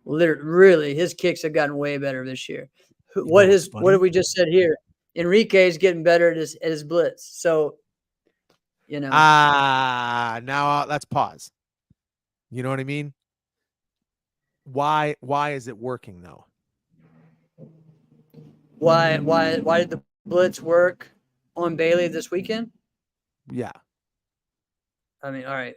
S3: Really, his kicks have gotten way better this year. What have we just said here? Enrique is getting better at his blitz. So, you know.
S2: Now let's pause. You know what I mean? Why is it working though?
S3: Why did the blitz work on Bailey this weekend?
S2: Yeah.
S3: I mean, all right.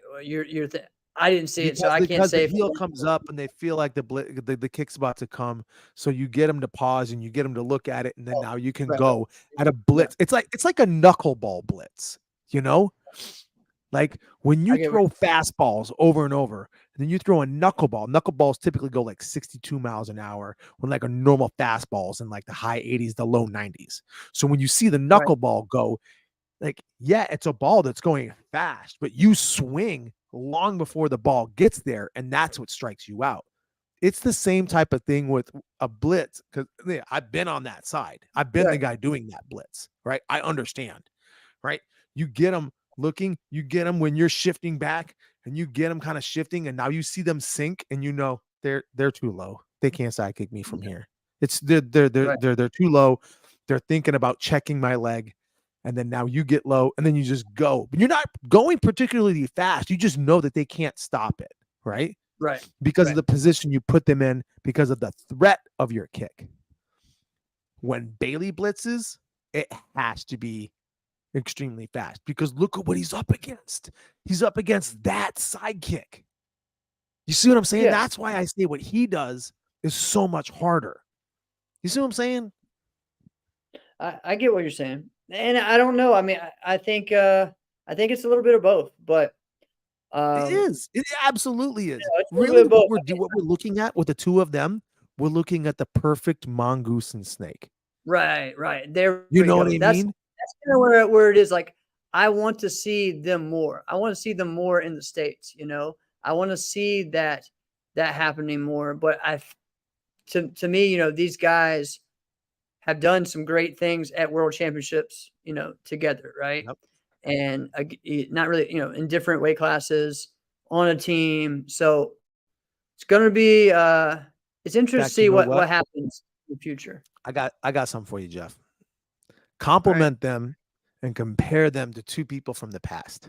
S3: I didn't see it, so I can't say.
S2: Because the heel comes up and they feel like the kick's about to come, so you get them to pause and you get them to look at it, and then now you can go at a blitz. It's like a knuckleball blitz, you know, like when you throw fastballs over and over, and then you throw a knuckleball. Knuckleballs typically go like 62 miles an hour, when like a normal fastball's in like the high 80s, the low 90s. So when you see the knuckleball go, like, yeah, it's a ball that's going fast, but you swing long before the ball gets there, and that's what strikes you out. It's the same type of thing with a blitz, because I've been on that side. I've been the guy doing that blitz, right? I understand, right? You get them looking, you get them when you're shifting back, and you get them kind of shifting, and now you see them sink, and you know they're too low. They can't sidekick me from here. They're too low. They're thinking about checking my leg. And then now you get low and then you just go. But you're not going particularly fast. You just know that they can't stop it, right?
S3: Right.
S2: Because of the position you put them in, because of the threat of your kick. When Bailey blitzes, it has to be extremely fast, because look at what he's up against. He's up against that side kick. You see what I'm saying? Yeah. That's why I say what he does is so much harder. You see what I'm saying?
S3: I get what you're saying. And I don't know. I mean, I think it's a little bit of both, but
S2: it is. It absolutely is.
S3: Yeah,
S2: really, what we're looking at with the two of them, we're looking at the perfect mongoose and snake.
S3: Right. There,
S2: you know what I mean?
S3: That's kind of where it is. Like, I want to see them more. I want to see them more in the States. You know, I want to see that happening more. But to me, these guys have done some great things at world championships, together, right?
S2: Yep.
S3: And not really, in different weight classes on a team. So it's going to be, it's interesting to
S2: Fact,
S3: see
S2: you know
S3: what
S2: what?
S3: happens in the future.
S2: I got something for you, Jeff. Compliment them and compare them to two people from the past.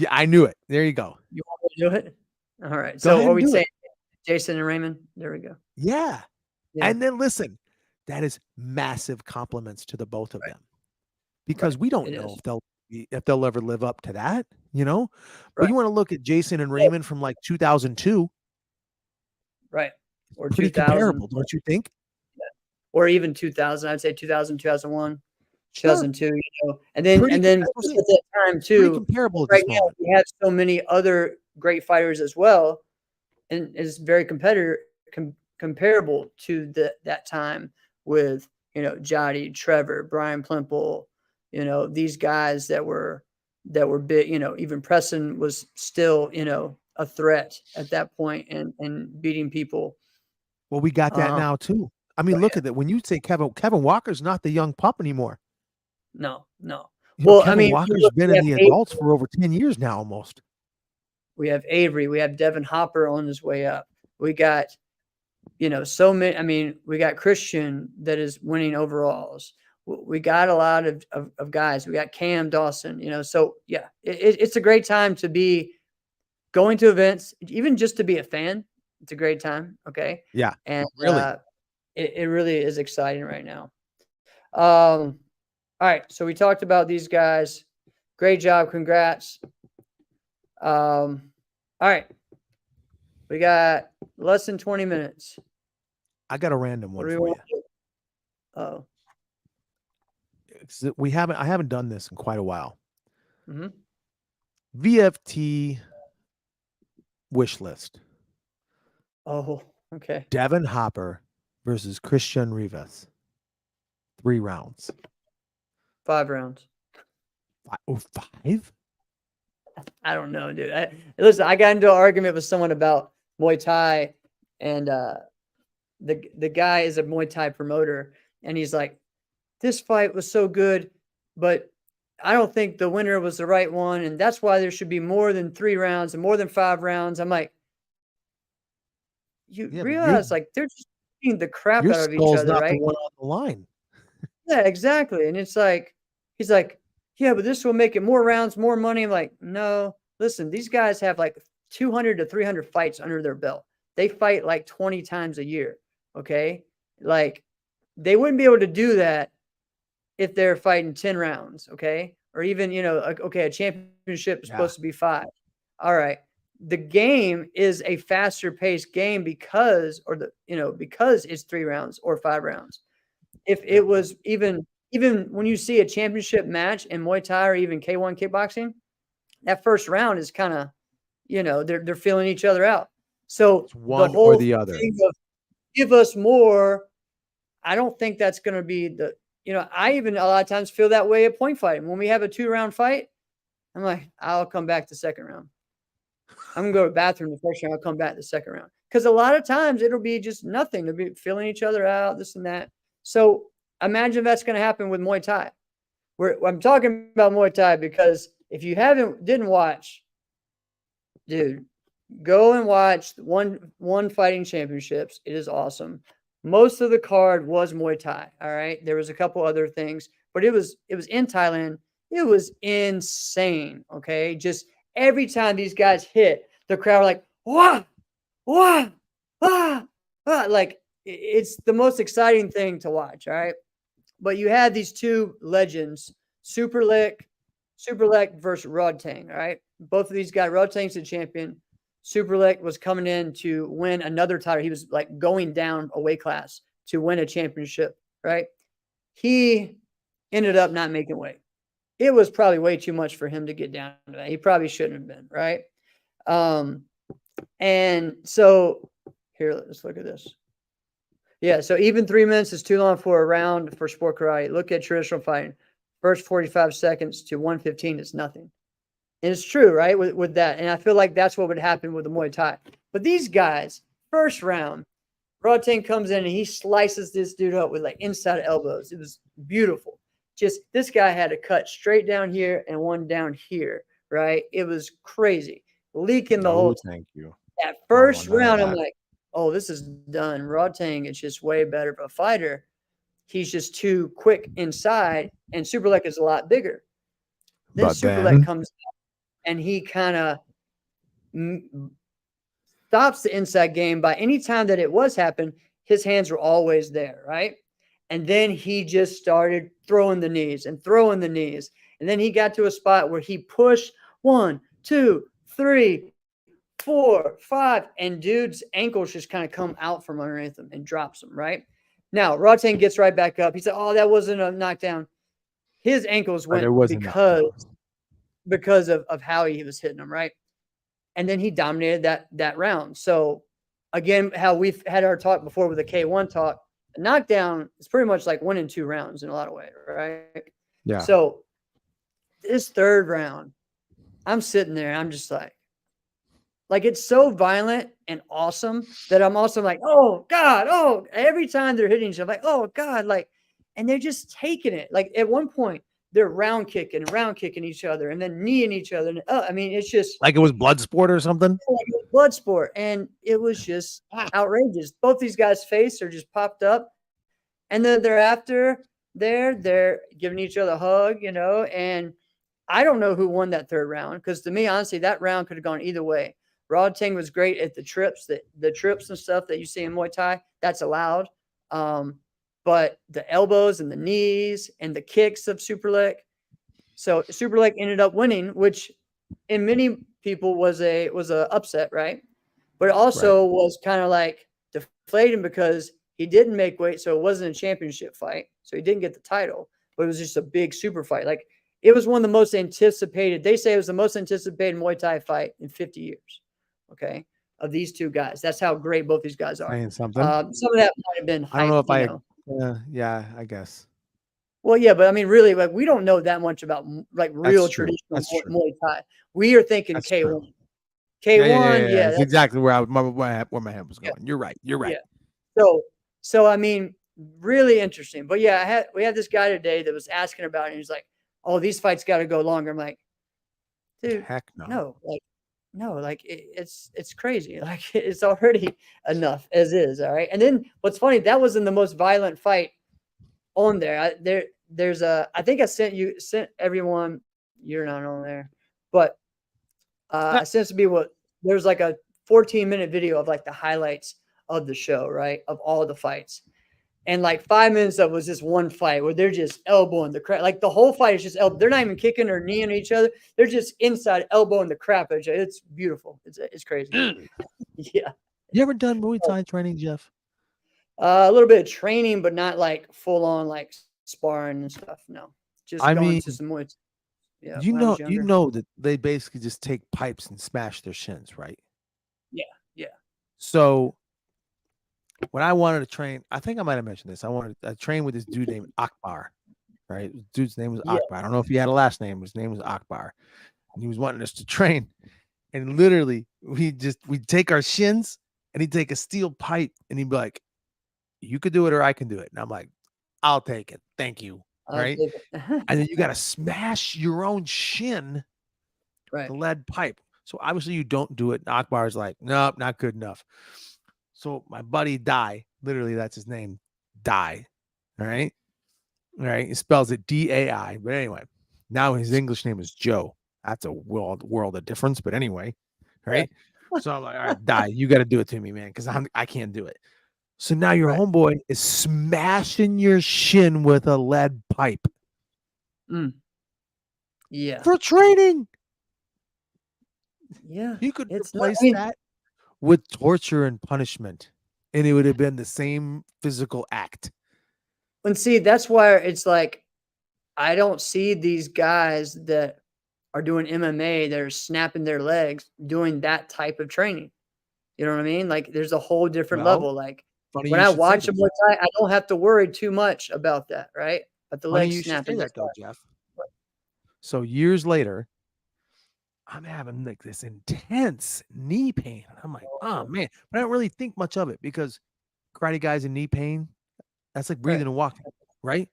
S2: I knew it. There you go.
S3: You want me to do it? All right.
S2: Go
S3: So
S2: ahead
S3: are
S2: and
S3: we
S2: do
S3: saying
S2: it.
S3: Jason and Raymond? There we go.
S2: Yeah.
S3: Yeah.
S2: And then listen, that is massive compliments to the both of them, because we don't
S3: It
S2: know
S3: is.
S2: if they'll ever live up to that, But
S3: Right.
S2: you want to look at Jason and Raymond from like 2002,
S3: Right. Or
S2: pretty
S3: 2000.
S2: comparable, don't you think?
S3: Or even 2000. I'd say 2000, 2001,
S2: Sure.
S3: 2002, and then
S2: Pretty
S3: and then
S2: that's what I'm
S3: at
S2: saying.
S3: that time
S2: Pretty
S3: too.
S2: comparable at
S3: Right
S2: this
S3: now,
S2: moment.
S3: we have so many other great fighters as well, and it's very comparable to that time with Jotty, Trevor, Brian Plimple, these guys that were big. Even Preston was still a threat at that point and beating people.
S2: Well, we got that now too. I mean, look at that. When you say Kevin Walker's not the young pup anymore.
S3: No.
S2: Well,
S3: I
S2: Kevin
S3: mean,
S2: Walker's been in the adults for over 10 years now almost.
S3: We have Avery. We have Devin Hopper on his way up. We got, so many. I mean, we got Christian that is winning overalls. We got a lot of guys. We got Cam Dawson, so yeah, it's a great time to be going to events, even just to be a fan. It's a great time. Okay.
S2: Yeah.
S3: And
S2: really,
S3: it really is exciting right now. All right. So we talked about these guys. Great job. Congrats. All right. We got less than 20 minutes.
S2: I got a random one for you.
S3: Oh.
S2: I haven't done this in quite a while.
S3: Mm-hmm.
S2: VFT wish list.
S3: Oh, okay.
S2: Devin Hopper versus Christian Rivas. 3 rounds.
S3: 5 rounds.
S2: 5?
S3: I don't know, dude. Listen, I got into an argument with someone about Muay Thai, and the guy is a Muay Thai promoter, and he's like, this fight was so good, but I don't think the winner was the right one, and that's why there should be more than 3 rounds and more than 5 rounds. I'm like, you realize, like, they're just beating the crap out of each other,
S2: not
S3: right?
S2: the one on the line.
S3: Yeah, exactly. And it's like, he's like, yeah, but this will make it more rounds, more money. I'm like, no, listen, these guys have like 200 to 300 fights under their belt. They fight like 20 times a year. Okay. Like, they wouldn't be able to do that if they're fighting 10 rounds. Okay. Or even, okay, a championship is supposed to be 5. All right. The game is a faster paced game because it's 3 rounds or 5 rounds. If it was even when you see a championship match in Muay Thai or even K1 kickboxing, that first round is kind of, they're feeling each other out. So
S2: it's one
S3: the whole
S2: or the other.
S3: thing of give us more, I don't think that's going to be I even a lot of times feel that way at point fighting. When we have a 2-round fight, I'm like, I'll come back the second round. I'm going to go to the bathroom the first round. I'll come back the second round. Because a lot of times it'll be just nothing. They'll be feeling each other out, this and that. So imagine if that's going to happen with Muay Thai. I'm talking about Muay Thai because if you didn't watch, dude, go and watch one fighting championships. It is awesome. Most of the card was Muay Thai. All right. There was a couple other things, but it was in Thailand. It was insane. Okay. Just every time these guys hit, the crowd were like, wah, wah, ah, ah. Like, it's the most exciting thing to watch. All right. But you had these 2 legends, Superlek versus Rodtang. All right. Both of these guys, Rodtang's the champion. Superlek was coming in to win another title. He was like going down a weight class to win a championship. Right. He ended up not making weight. It was probably way too much for him to get down to that. He probably shouldn't have been. Right. And so here, let's look at this. Yeah, so even 3 minutes is too long for a round for sport karate. Look at traditional fighting. First 45 seconds to 115 is nothing. And it's true, right? With that. And I feel like that's what would happen with the Muay Thai. But these guys, first round, Rodtang comes in and he slices this dude up with like inside elbows. It was beautiful. Just this guy had a cut straight down here and one down here, right? It was crazy. Leaking the whole
S2: thank you.
S3: That
S2: I don't
S3: first
S2: want none of
S3: round, I'm
S2: that.
S3: like, oh, this is done. Rodtang is just way better of a fighter. He's just too quick inside, and Superlek is a lot bigger. Then
S2: But
S3: Superlek
S2: then,
S3: comes out and he kind of stops the inside game. By any time that it was happening, his hands were always there, right? And then he just started throwing the knees and throwing the knees. And then he got to a spot where he pushed 1, 2, 3, 4, 5, and dude's ankles just kind of come out from underneath him and drops him, right? Now, Rodtang gets right back up. He said, oh, that wasn't a knockdown. His ankles went because of how he was hitting them, right? And then he dominated that round. So again, how we've had our talk before with the K1 talk, a knockdown is pretty much like 1 and 2 rounds in a lot of ways, right?
S2: yeah.
S3: So this third round, I'm sitting there, I'm just like it's so violent and awesome that I'm also like, oh God, oh, every time they're hitting each other, like, oh God, like, and they're just taking it. Like at one point, they're round kicking each other and then kneeing each other. And I mean, it's just
S2: Like it was blood sport or something.
S3: like a blood sport. And it was just outrageous. Both these guys' face are just popped up. And then thereafter, they're giving each other a hug, you know, and I don't know who won that third round because to me, honestly, that round could have gone either way. Rodtang was great at the trips and stuff that you see in Muay Thai. That's allowed. But the elbows and the knees and the kicks of Superlek. So Superlek ended up winning, which in many people was a upset, right? But it also was kind of like deflating because he didn't make weight, so it wasn't a championship fight. So he didn't get the title, but it was just a big super fight. Like it was one of the most anticipated. They say it was the most anticipated Muay Thai fight in 50 years. Okay, of these two guys. That's how great both these guys are.
S2: Saying something.
S3: Some of that might have been.
S2: I don't know if I.
S3: know.
S2: Yeah, I guess.
S3: Well, yeah, but I mean, really, like we don't know that much about like real traditional Muay Thai. We are thinking
S2: That's
S3: K1.
S2: true.
S3: K1, yeah,
S2: that's exactly where my head was going. You're right. You're right.
S3: Yeah. So I mean, really interesting. But yeah, we had this guy today that was asking about it. And he's like, "Oh, these fights got to go longer." I'm like, dude,
S2: heck no.
S3: No, like it's crazy. Like it's already enough as is. All right. And then what's funny, that wasn't the most violent fight on there. There's I think I sent everyone. You're not on there, but I sent to be there's like a 14-minute video of like the highlights of the show, right? Of all the fights. And like 5 minutes of was this one fight where they're just elbowing the crap. Like the whole fight is just elbow. They're not even kicking or kneeing each other. They're just inside elbowing the crap out of each other. It's beautiful. It's crazy. Yeah.
S2: You ever done Muay Thai training, Jeff?
S3: A little bit of training, but not like full on like sparring and stuff. No, just going to some Muay Thai. Yeah.
S2: You know that they basically just take pipes and smash their shins, right?
S3: Yeah. Yeah.
S2: So when I wanted to train, I think I might have mentioned this. I wanted to train with this dude named Akbar, right? This dude's name was Akbar. I don't know if he had a last name. His name was Akbar. And he was wanting us to train. And literally, we'd take our shins and he'd take a steel pipe and he'd be like, you could do it or I can do it. And I'm like, I'll take it. Thank you. Right. And then you got to smash your own shin,
S3: right?
S2: The lead pipe. So obviously you don't do it. And Akbar's like, nope, not good enough. So my buddy Dai, literally that's his name, Dai. All right. All right. He spells it D-A-I. But anyway, now his English name is Joe. That's a world of difference. But anyway, right. So I'm like, all right, Dai, you got to do it to me, man, because I can't do it. So now your homeboy is smashing your shin with a lead pipe.
S3: Yeah.
S2: For training.
S3: Yeah.
S2: You could replace that with torture and punishment, and it would have been the same physical act.
S3: And see, that's why it's like, I don't see these guys that are doing MMA that are snapping their legs doing that type of training. You know what I mean? Like, there's a whole different level. Like, when I watch a Muay Thai, I don't have to worry too much about that, right? But the legs snapping.
S2: That though, Jeff. So years later, I'm having like this intense knee pain. I'm like, oh man, but I don't really think much of it because karate guys in knee pain, that's like breathing
S3: Right.
S2: and walking, right?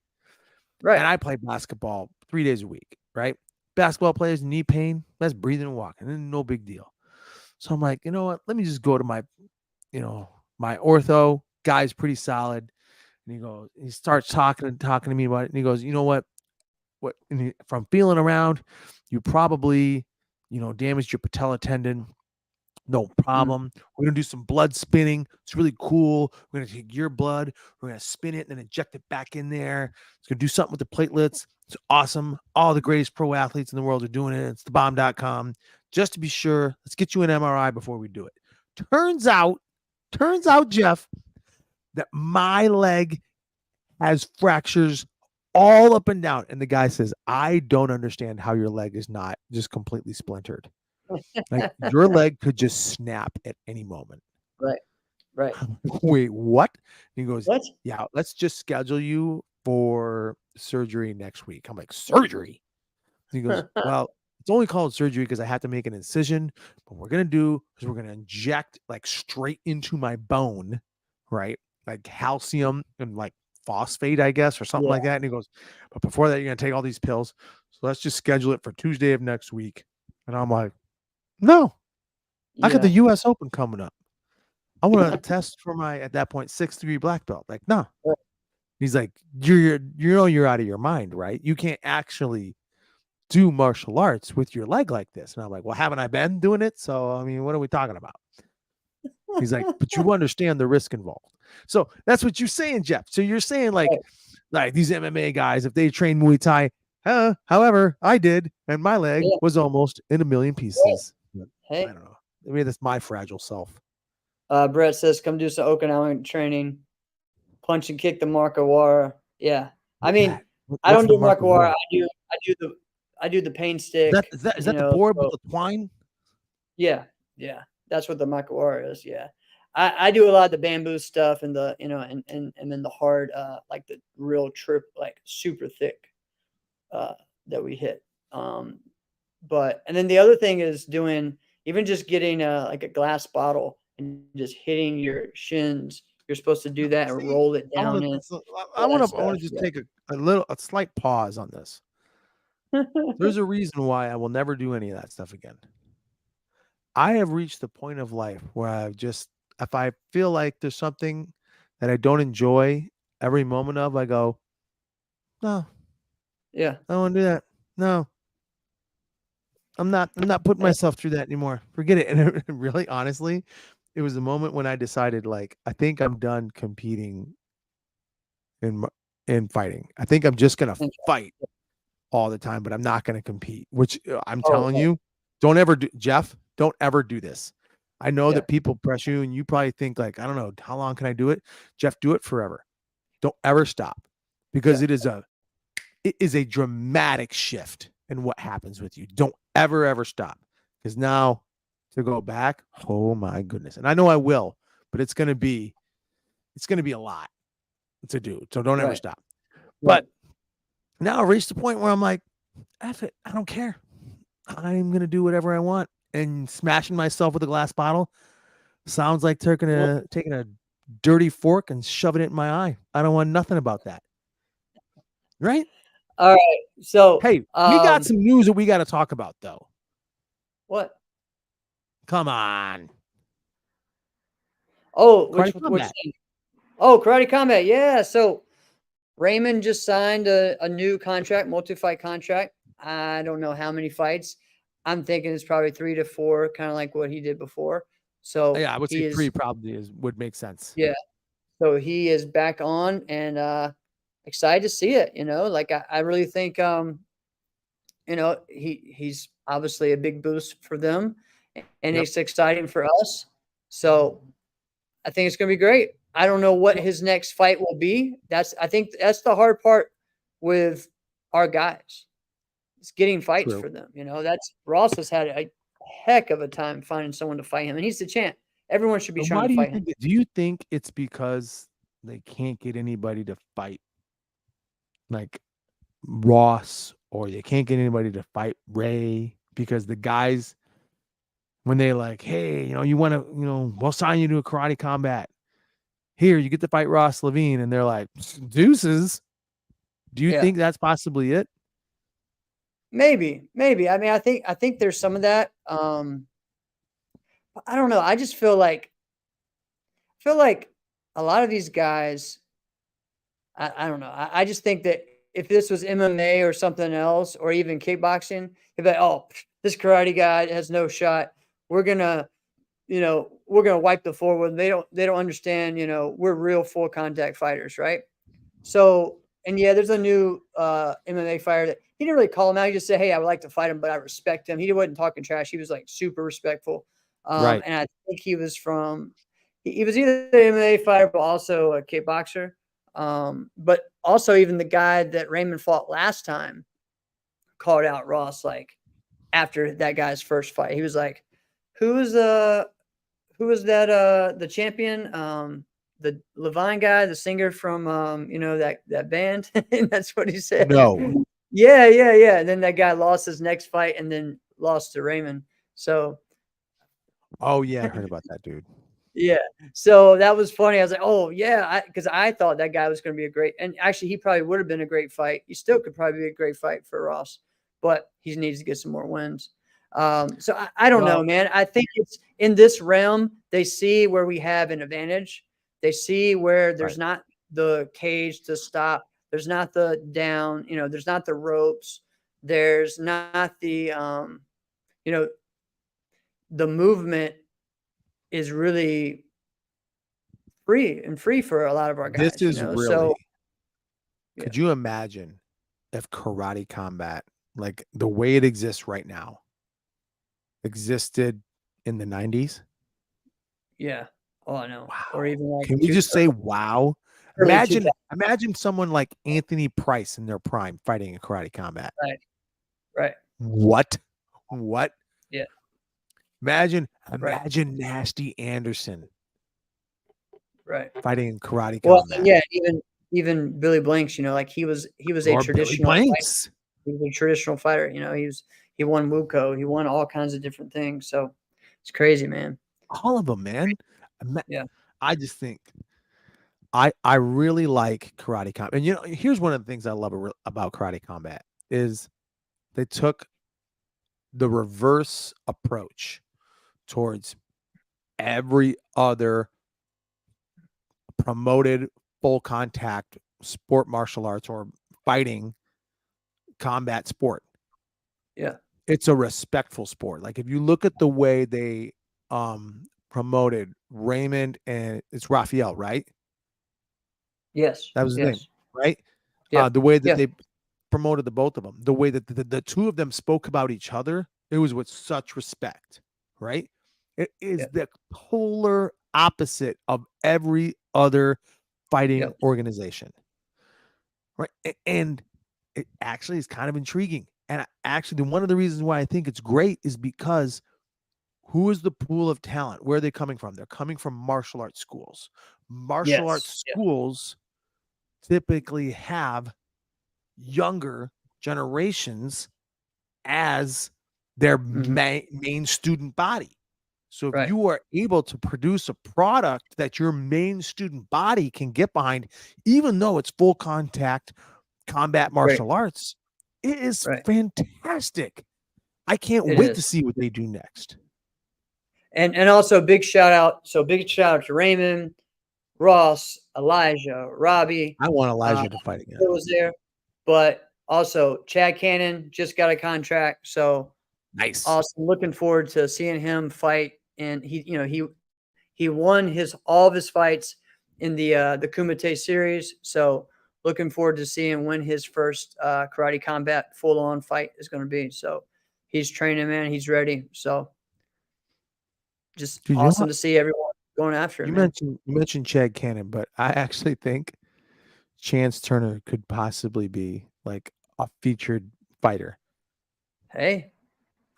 S3: Right.
S2: And I play basketball 3 days a week, right? Basketball players knee pain, that's breathing and walking, and no big deal. So I'm like, you know what? Let me just go to my, my ortho guy's pretty solid. And he starts talking to me about it. And he goes, you know what? From feeling around, you probably, damaged your patella tendon. No
S3: Mm.
S2: problem. We're gonna do some blood spinning. It's really cool. We're gonna take your blood, we're gonna spin it and then inject it back in there. It's gonna do something with the platelets. It's awesome. All the greatest pro athletes in the world are doing it. It's thebomb.com. Just to be sure, let's get you an MRI before we do it. Turns out, Jeff, that my leg has fractures all up and down. And the guy says, I don't understand how your leg is not just completely splintered. Like your leg could just snap at any moment.
S3: Right. Right.
S2: Wait, what? And he goes,
S3: What?
S2: yeah, let's just schedule you for surgery next week. I'm like, surgery? And he goes, well, it's only called surgery because I have to make an incision. But what we're going to do is we're going to inject like straight into my bone, right? Like calcium and like phosphate, I guess, or something
S3: Yeah.
S2: like that. And he goes, but before that, you're going to take all these pills. So let's just schedule it for Tuesday of next week. And I'm like, no, I got the
S3: Yeah.
S2: US Open coming up. I want to test for my, at that point, 6th-degree black belt. Like, no.
S3: Right.
S2: He's like, you're out of your mind, right? You can't actually do martial arts with your leg like this. And I'm like, well, haven't I been doing it? So, I mean, what are we talking about? He's like, but you understand the risk involved. So that's what you're saying, Jeff. So you're saying like these MMA guys, if they train Muay Thai, however, I did, and my leg
S3: Yeah.
S2: was almost in a million pieces. But
S3: Hey.
S2: I don't know. Maybe that's my fragile self.
S3: Brett says, come do some Okinawan training. Punch and kick the Markawara. Yeah. I mean, I don't do Markawara. I do the pain stick.
S2: Is that the board with the twine?
S3: Yeah. Yeah. That's what the Markawara is. Yeah. I do a lot of the bamboo stuff and the, and then the hard, like the real like super thick, that we hit. But, and then the other thing is doing, even just getting like a glass bottle and just hitting your shins. You're supposed to do that and roll it down in.
S2: I want to just take a slight pause on this. There's a reason why I will never do any of that stuff again. I have reached the point of life where if I feel like there's something that I don't enjoy every moment of, I go, no.
S3: Yeah.
S2: I don't want to do that. No. I'm not putting myself through that anymore. Forget it. And really, honestly, it was the moment when I decided, like, I think I'm done competing in fighting. I think I'm just gonna fight all the time, but I'm not gonna compete. Which I'm telling you, don't ever do, Jeff. Don't ever do this. I know that people press you, and you probably think like, I don't know, how long can I do it? Jeff, do it forever. Don't ever stop, because it is a dramatic shift in what happens with you. Don't ever stop, because now to go back, oh my goodness. And I know I will, but it's going to be a lot to do. So don't ever stop. But now I reached the point where I'm like, F it, I don't care. I'm going to do whatever I want. And smashing myself with a glass bottle sounds like taking a dirty fork and shoving it in my eye. I don't want nothing about that. Right?
S3: All right. So,
S2: hey, we got some news that we got to talk about, though.
S3: What?
S2: Come on.
S3: Oh, which thing? Oh, Karate Combat. Yeah. So Raymond just signed a new contract, multi-fight contract. I don't know how many fights. I'm thinking it's probably 3 to 4, kind of like what he did before. So
S2: yeah, I would say 3 probably would make sense.
S3: Yeah. So he is back on, and excited to see it. Like I really think he's obviously a big boost for them, and it's exciting for us. So I think it's going to be great. I don't know what his next fight will be. I think that's the hard part with our guys. It's getting fights for them. That's Ross has had a heck of a time finding someone to fight him, and he's the champ. Everyone should be trying to fight him.
S2: Do you think it's because they can't get anybody to fight like Ross, or they can't get anybody to fight Ray? because the guys, when they like, hey, you want to, we'll sign you to a karate combat. Here, you get to fight Ross Levine, and they're like, deuces. Do you think that's possibly it?
S3: Maybe. I mean, I think there's some of that. I don't know. I just feel like a lot of these guys. I don't know. I just think that if this was MMA or something else, or even kickboxing, you'd be like, oh, this karate guy has no shot. We're gonna wipe the floor with them. They don't understand. We're real full contact fighters, right? So, and yeah, there's a new MMA fighter that he didn't really call him out. He just said, "Hey, I would like to fight him, but I respect him." He wasn't talking trash. He was like super respectful.
S2: Right.
S3: And I think he was from he was either an MMA fighter, but also a kickboxer. But also even the guy that Raymond fought last time called out Ross like after that guy's first fight. He was like, "Who was that? The champion? The Levine guy, the singer from that band." And that's what he said.
S2: No.
S3: Yeah. And then that guy lost his next fight and then lost to Raymond. So
S2: Oh yeah, I heard about that, dude.
S3: yeah. So that was funny. I was like, oh yeah, because I thought that guy was going to be a great, and actually he probably would have been a great fight. He still could probably be a great fight for Ross, but he needs to get some more wins. So I don't know, man. I think it's in this realm, they see where we have an advantage. They see where there's not the cage to stop. There's not the down, there's not the ropes. There's not the, the movement is really free for a lot of our guys.
S2: This is really,
S3: So,
S2: could you imagine if karate combat, like the way it exists right now, existed in the 90s?
S3: yeah. Oh, I know.
S2: Wow.
S3: Or even like,
S2: can we just say, wow?
S3: early
S2: Imagine someone like Anthony Price in their prime fighting in karate combat.
S3: Right.
S2: What?
S3: Yeah.
S2: Imagine Nasty Anderson
S3: Right.
S2: fighting in karate
S3: Well,
S2: combat.
S3: yeah, even Billy Blanks, like he was a traditional fighter. He was a traditional fighter. He won WUCO. He won all kinds of different things. So it's crazy, man.
S2: All of them, man.
S3: Yeah.
S2: I just think I really like karate combat. And here's one of the things I love about karate combat is they took the reverse approach towards every other promoted full contact sport, martial arts, or fighting combat sport.
S3: Yeah.
S2: It's a respectful sport. Like if you look at the way they promoted Raymond, and it's Raphael, right?
S3: Yes.
S2: That was his name, right?
S3: Yeah.
S2: The way that they promoted the both of them, the way that the two of them spoke about each other, it was with such respect, right? It is the polar opposite of every other fighting organization, right? And it actually is kind of intriguing. And actually, one of the reasons why I think it's great is because who is the pool of talent? Where are they coming from? They're coming from martial arts schools. Martial arts schools typically have younger generations as their main student body. So if you are able to produce a product that your main student body can get behind, even though it's full contact combat martial arts, it is fantastic. I can't wait to see what they do next.
S3: And also big shout out. So big shout out to Raymond, Ross, Elijah, Robbie.
S2: I want Elijah to fight again.
S3: He was there, but also Chad Cannon just got a contract. So
S2: nice.
S3: Awesome. Looking forward to seeing him fight. And he won all of his fights in the Kumite series. So looking forward to seeing when his first karate combat full on fight is going to be. So he's training, man. He's ready. So just awesome to see everyone going after him.
S2: You mentioned Chad Cannon, but I actually think Chance Turner could possibly be like a featured fighter.
S3: Hey,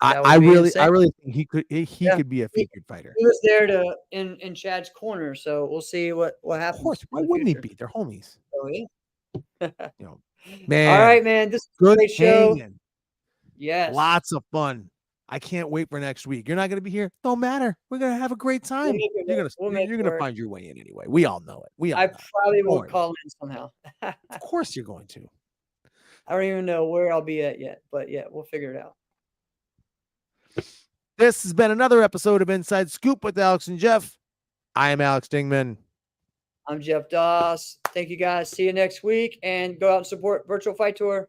S2: I really think he could be a featured fighter.
S3: He was there in Chad's corner, so we'll see what happens.
S2: Of course, why wouldn't he be? They're homies.
S3: Oh yeah.
S2: Man.
S3: All right, man. This is a great show.
S2: Yes. Lots of fun. I can't wait for next week. You're not going to be here. Don't matter. We're going to have a great time.
S3: make it
S2: You're
S3: work.
S2: going to
S3: We'll make
S2: you're
S3: it
S2: going to
S3: work.
S2: find your way in anyway. We all know it. We all
S3: I
S2: know it.
S3: probably will
S2: worry.
S3: call in somehow. I
S2: Of course you're going to.
S3: don't even know where I'll be at yet, but yeah, we'll figure it out.
S2: This has been another episode of Inside Scoop with Alex and Jeff. I am Alex Dingman.
S3: I'm Jeff Doss. Thank you guys. See you next week, and go out and support Virtual Fight Tour.